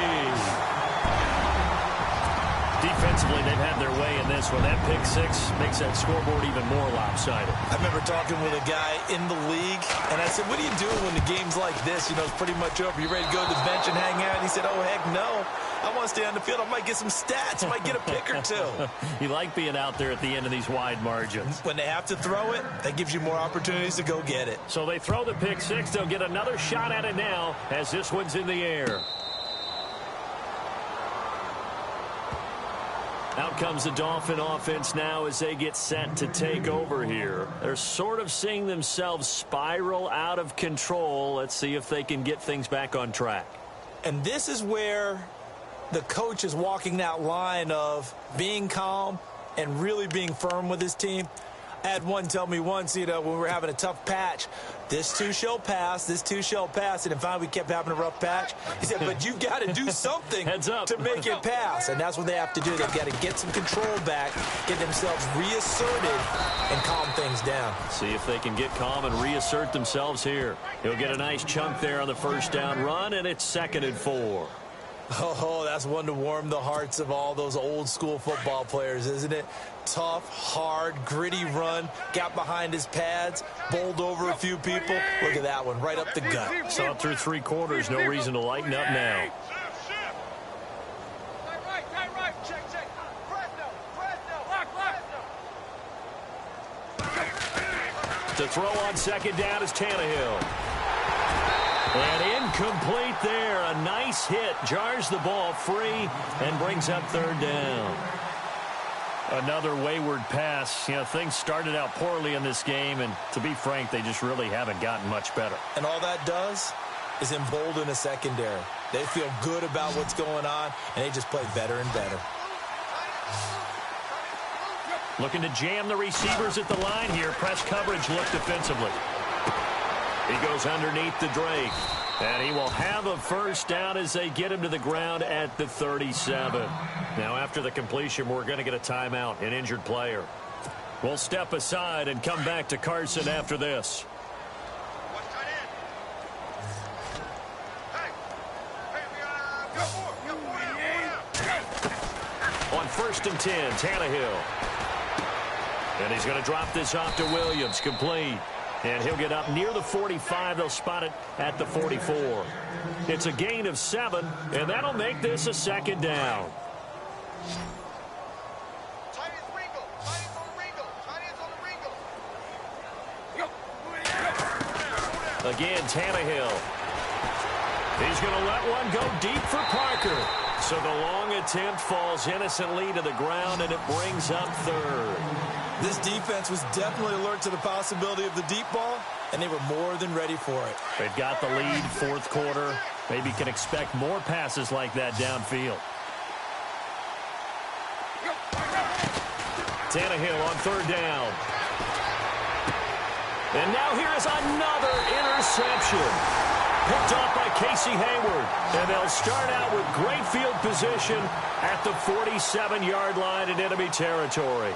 Defensively, they've had their way in this one. That pick 6 makes that scoreboard even more lopsided. I remember talking with a guy in the league, and I said, what do you do when the game's like this? You know, it's pretty much over. You ready to go to the bench and hang out? And he said, oh, heck no. I want to stay on the field. I might get some stats. I might get a pick or 2. You like being out there at the end of these wide margins. When they have to throw it, that gives you more opportunities to go get it. So they throw the pick 6. They'll get another shot at it now as this one's in the air. Out comes the Dolphin offense now as they get set to take over here. They're sort of seeing themselves spiral out of control. Let's see if they can get things back on track. And this is where the coach is walking that line of being calm and really being firm with his team. I had one tell me once, you know, when we were having a tough patch, this too shall pass, this too shall pass. And finally, we kept having a rough patch. He said, but you've got to do something to make it pass. And that's what they have to do. They've got to get some control back, get themselves reasserted, and calm things down. See if they can get calm and reassert themselves here. He'll get a nice chunk there on the first down run, and it's 2nd and 4. Oh, that's one to warm the hearts of all those old school football players, isn't it? Tough, hard, gritty run, got behind his pads, bowled over a few people. Look at that one, right up the gut. Saw it through 3 quarters, no reason to lighten up now. To throw on second down is Tannehill. And incomplete there. A nice hit. Jars the ball free and brings up 3rd down. Another wayward pass. You know, things started out poorly in this game, and to be frank, they just really haven't gotten much better. And all that does is embolden a secondary. They feel good about what's going on, and they just play better and better. Looking to jam the receivers at the line here. Press coverage look defensively. He goes underneath the Drake. And he will have a 1st down as they get him to the ground at the 37. Now, after the completion, we're going to get a timeout, an injured player. We'll step aside and come back to Carson after this. On 1st and 10, Tannehill. And he's going to drop this off to Williams, complete. And he'll get up near the 45. They'll spot it at the 44. It's a gain of 7, and that'll make this a 2nd down. Again, Tannehill. He's going to let one go deep for Parker. So the long attempt falls innocently to the ground, and it brings up 3rd. This defense was definitely alert to the possibility of the deep ball, and they were more than ready for it. They've got the lead, 4th quarter. Maybe can expect more passes like that downfield. Tannehill on 3rd down. And now here is another interception. Picked off by Casey Hayward. And they'll start out with great field position at the 47-yard line in enemy territory.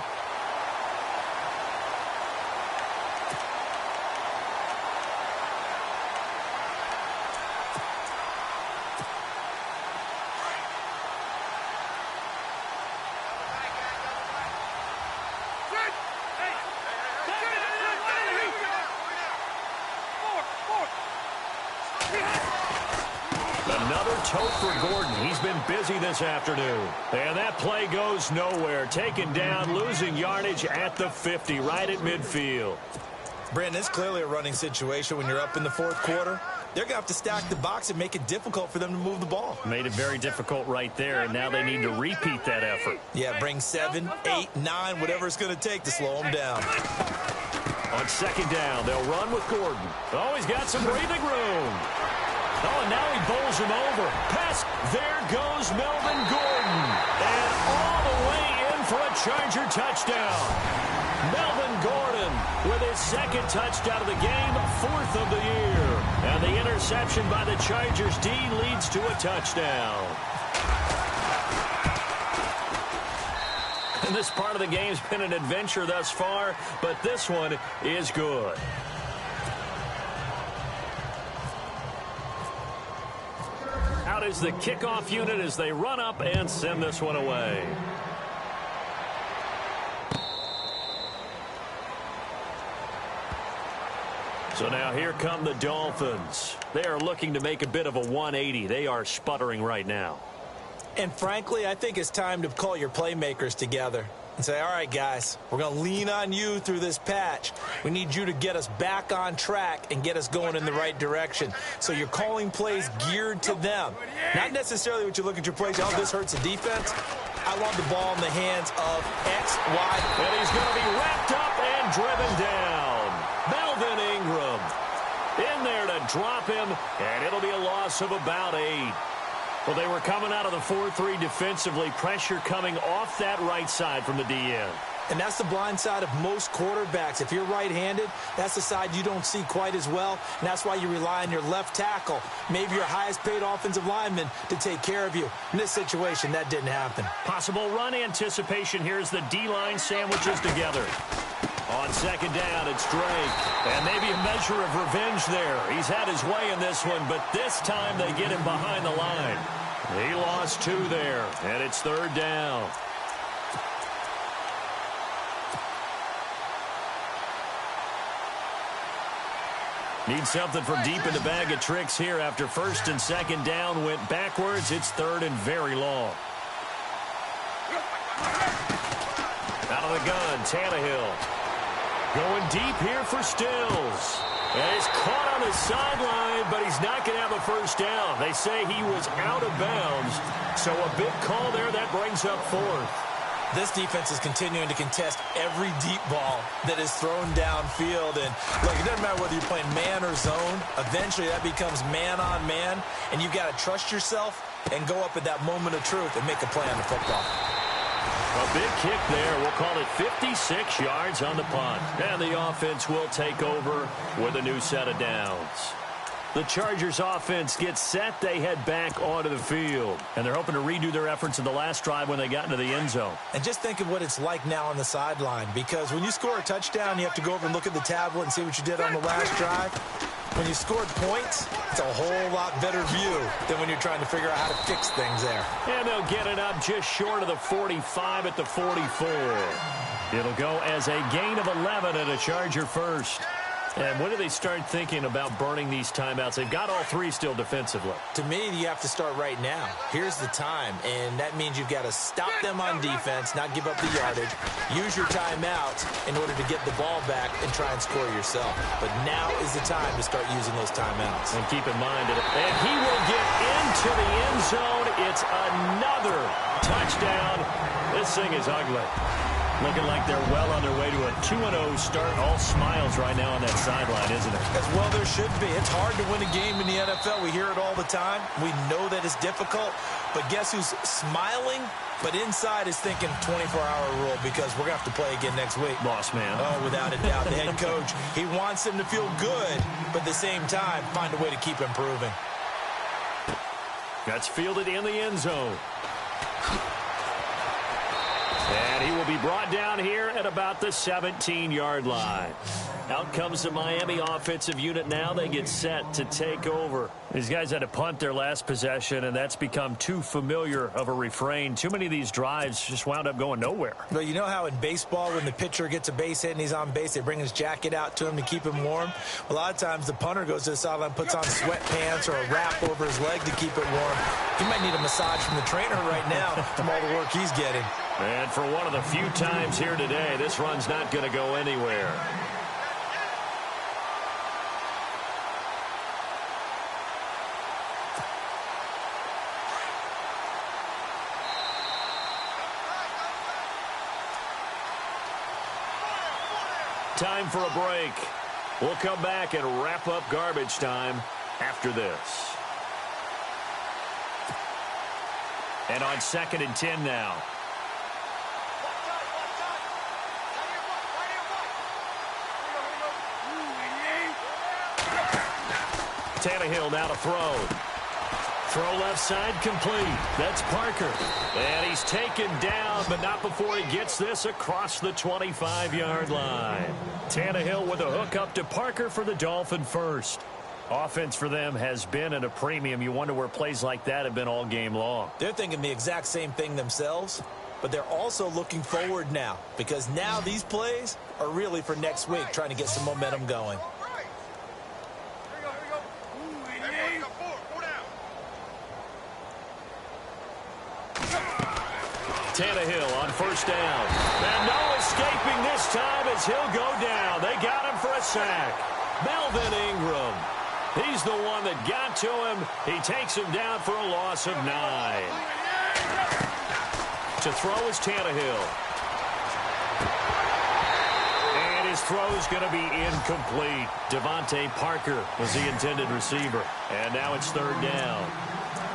Another tote for Gordon. He's been busy this afternoon. And that play goes nowhere. Taken down, losing yardage at the 50, right at midfield. Brandon, it's clearly a running situation when you're up in the 4th quarter. They're going to have to stack the box and make it difficult for them to move the ball. Made it very difficult right there, and now they need to repeat that effort. Yeah, bring 7, 8, 9, whatever it's going to take to slow them down. On 2nd down, they'll run with Gordon. Oh, he's got some breathing room. Oh, and now he bowls him over. Pass. There goes Melvin Gordon. And all the way in for a Charger touchdown. Melvin Gordon with his 2nd touchdown of the game, 4th of the year. And the interception by the Chargers D leads to a touchdown. And this part of the game's been an adventure thus far, but this one is good. Out is the kickoff unit as they run up and send this one away. So now here come the Dolphins. They are looking to make a bit of a 180. They are sputtering right now. And frankly, I think it's time to call your playmakers together and say, all right, guys, we're going to lean on you through this patch. We need you to get us back on track and get us going in the right direction. So you're calling plays geared to them. Not necessarily what you look at your plays, oh, this hurts the defense. I want the ball in the hands of X, Y. And he's going to be wrapped up and driven down. Melvin Ingram in there to drop him, and it'll be a loss of about 8. Well, they were coming out of the 4-3 defensively. Pressure coming off that right side from the DN. And that's the blind side of most quarterbacks. If you're right-handed, that's the side you don't see quite as well, and that's why you rely on your left tackle, maybe your highest-paid offensive lineman, to take care of you. In this situation, that didn't happen. Possible run anticipation. Here's the D-line sandwiches together. On 2nd down, it's Drake. And maybe a measure of revenge there. He's had his way in this one, but this time they get him behind the line. He lost 2 there, and it's 3rd down. Need something from deep in the bag of tricks here after 1st and 2nd down went backwards. It's 3rd and very long. Out of the gun, Tannehill. Going deep here for Stills. And he's caught on the sideline, but he's not going to have a 1st down. They say he was out of bounds. So a big call there. That brings up 4th. This defense is continuing to contest every deep ball that is thrown downfield. And, look, it doesn't matter whether you're playing man or zone. Eventually, that becomes man-on-man. And you've got to trust yourself and go up at that moment of truth and make a play on the football. A big kick there. We'll call it 56 yards on the punt. And the offense will take over with a new set of downs. The Chargers offense gets set. They head back onto the field. And they're hoping to redo their efforts in the last drive when they got into the end zone. And just think of what it's like now on the sideline. Because when you score a touchdown, you have to go over and look at the tablet and see what you did on the last drive. When you scored points, it's a whole lot better view than when you're trying to figure out how to fix things there. And they'll get it up just short of the 45 at the 44. It'll go as a gain of 11 and a Charger first. And when do they start thinking about burning these timeouts? They've got all 3 still defensively. To me, you have to start right now. Here's the time, and that means you've got to stop them on defense, not give up the yardage, use your timeouts in order to get the ball back and try and score yourself. But now is the time to start using those timeouts. And keep in mind, and he will get into the end zone. It's another touchdown. This thing is ugly. Looking like they're well on their way to a 2-0 start. All smiles right now on that sideline, isn't it? As well there should be. It's hard to win a game in the NFL. We hear it all the time. We know that it's difficult. But guess who's smiling? But inside is thinking 24-hour rule because we're going to have to play again next week. Boss man. Oh, without a doubt. The head coach, he wants them to feel good, but at the same time, find a way to keep improving. That's fielded in the end zone. And he will be brought down here at about the 17-yard line. Out comes the Miami offensive unit now. They get set to take over. These guys had to punt their last possession, and that's become too familiar of a refrain. Too many of these drives just wound up going nowhere. Well, you know how in baseball when the pitcher gets a base hit and he's on base, they bring his jacket out to him to keep him warm? A lot of times the punter goes to the sideline, puts on sweatpants or a wrap over his leg to keep it warm. He might need a massage from the trainer right now from all the work he's getting. And for one of the few times here today, this run's not going to go anywhere. Time for a break. We'll come back and wrap up garbage time after this. And on 2nd and 10 now. Tannehill now to throw. Throw left side complete. That's Parker. And he's taken down, but not before he gets this across the 25-yard line. Tannehill with a hook up to Parker for the Dolphin first. Offense for them has been at a premium. You wonder where plays like that have been all game long. They're thinking the exact same thing themselves, but they're also looking forward now because now these plays are really for next week, trying to get some momentum going. Tannehill on first down. And no escaping this time as he'll go down. They got him for a sack. Melvin Ingram. He's the one that got to him. He takes him down for a loss of 9. To throw is Tannehill. And his throw is going to be incomplete. Devontae Parker was the intended receiver. And now it's 3rd down.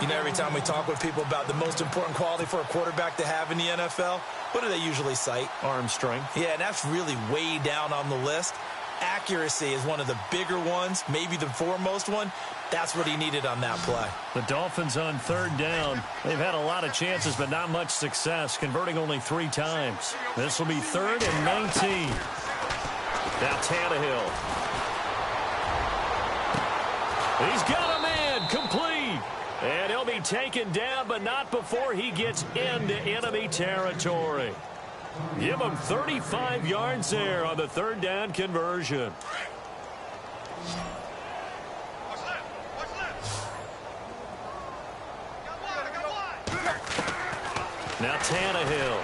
You know, every time we talk with people about the most important quality for a quarterback to have in the NFL, what do they usually cite? Arm strength. Yeah, and that's really way down on the list. Accuracy is one of the bigger ones, maybe the foremost one. That's what he needed on that play. The Dolphins on 3rd down. They've had a lot of chances, but not much success, converting only 3 times. This will be 3rd and 19. Now Tannehill. He's got a man complete. And he'll be taken down, but not before he gets into enemy territory. Give him 35 yards there on the third down conversion. What's left? What's left? Now Tannehill.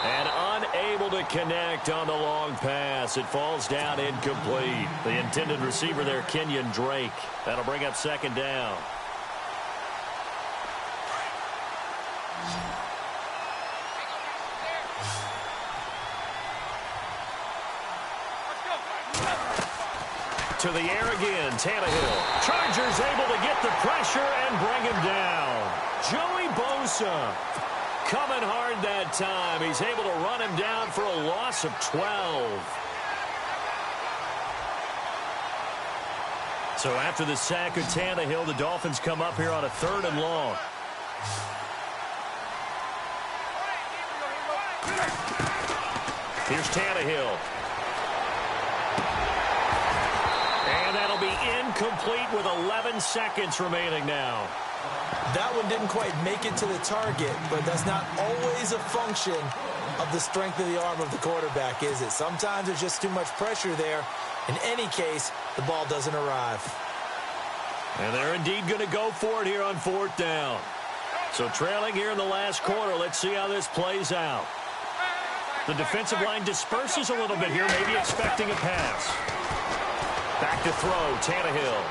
And unable to connect on the long pass. It falls down incomplete. The intended receiver there, Kenyon Drake. That'll bring up second down. To the air again, Tannehill. Chargers able to get the pressure and bring him down. Joey Bosa coming hard that time. He's able to run him down for a loss of 12. So after the sack of Tannehill, the Dolphins come up here on a 3rd and long. Here's Tannehill. And that'll be incomplete with 11 seconds remaining now. That one didn't quite make it to the target, but that's not always a function of the strength of the arm of the quarterback, is it? Sometimes there's just too much pressure there. In any case, the ball doesn't arrive. And they're indeed going to go for it here on 4th down. So trailing here in the last quarter, let's see how this plays out. The defensive line disperses a little bit here, maybe expecting a pass. Back to throw, Tannehill.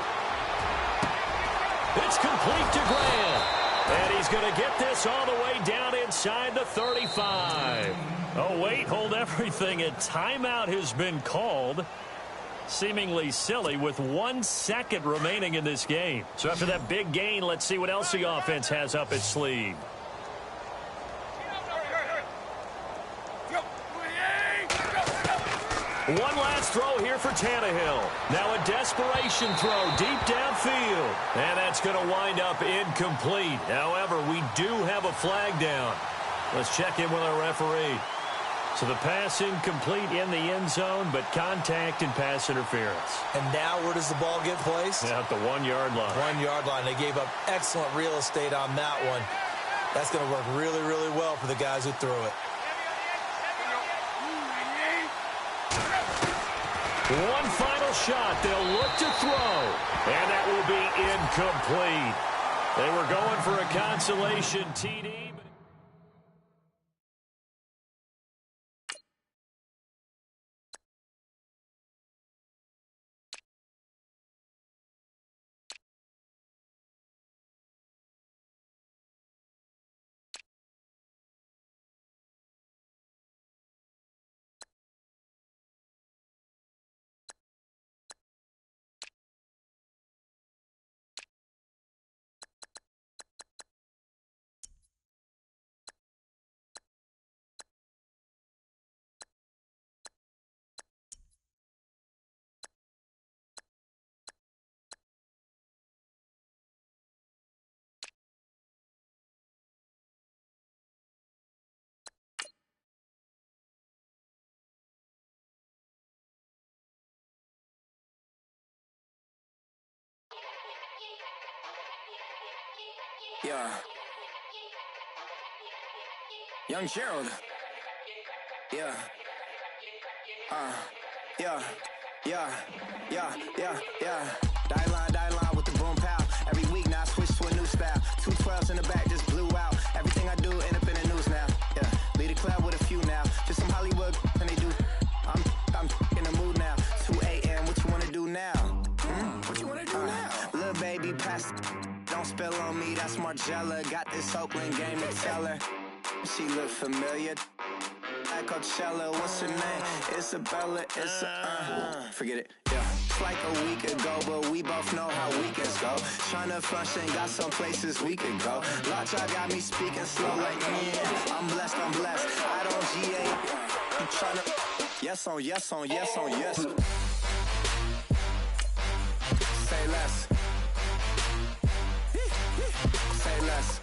It's complete to Grant. And he's going to get this all the way down inside the 35. Oh, wait, hold everything. A timeout has been called. Seemingly silly with 1 second remaining in this game. So after that big gain, let's see what else the offense has up its sleeve. One last throw here for Tannehill. Now a desperation throw deep downfield. And that's going to wind up incomplete. However, we do have a flag down. Let's check in with our referee. So the pass incomplete in the end zone, but contact and pass interference. And now where does the ball get placed? At the 1-yard line. 1-yard line. They gave up excellent real estate on that one. That's going to work really, really well for the guys who threw it. One final shot. They'll look to throw. And that will be incomplete. They were going for a consolation TD. Yeah. Young Gerald. Yeah. Yeah. Die line with the boom pow. Every week now I switch to a new style. 212s in the back just blew out. Everything I do end up in the news now. Yeah. Lead a club with a few now. Just some Hollywood and they do. I'm in the mood now. 2 a.m. What you wanna do now? What you wanna do now? Little baby pass. Don't spill on me, that's Margella. Got this Oakland game to tell her. She look familiar. At Coachella, what's her name? Isabella, forget it, yeah. It's like a week ago, but we both know how weekends go. Tryna function, got some places we could go. Lockjaw got me speaking slow like, yeah. I'm blessed, I don't GA. You tryna, yes on yes on yes on yes. Say less. Say less.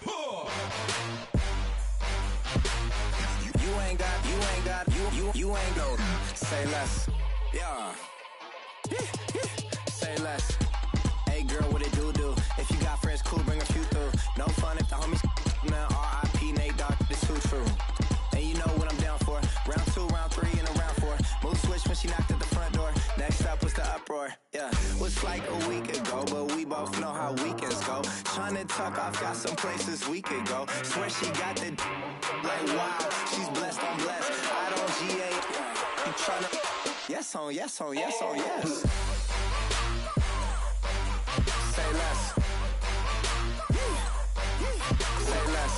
You ain't go. Say less. Yeah. Say less. homies, man, R.I.P. Nate Dogg, this too true. And you know what I'm down for. Round 2, round 3, and a round 4. Mood switch when she knocked at the front door. Next up was the uproar. Yeah, was like a week ago, but we both know how weekends go. Tryna tuck off, got some places we could go. Swear she got the like wow, she's blessed, I'm blessed. I don't GA. You tryna yes on yes on yes on yes. Say less. Say less.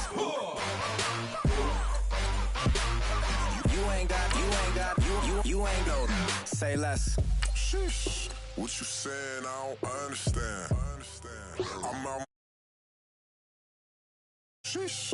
You ain't go. Say less. Sheesh. What you saying? I don't understand. I'm out. Sheesh.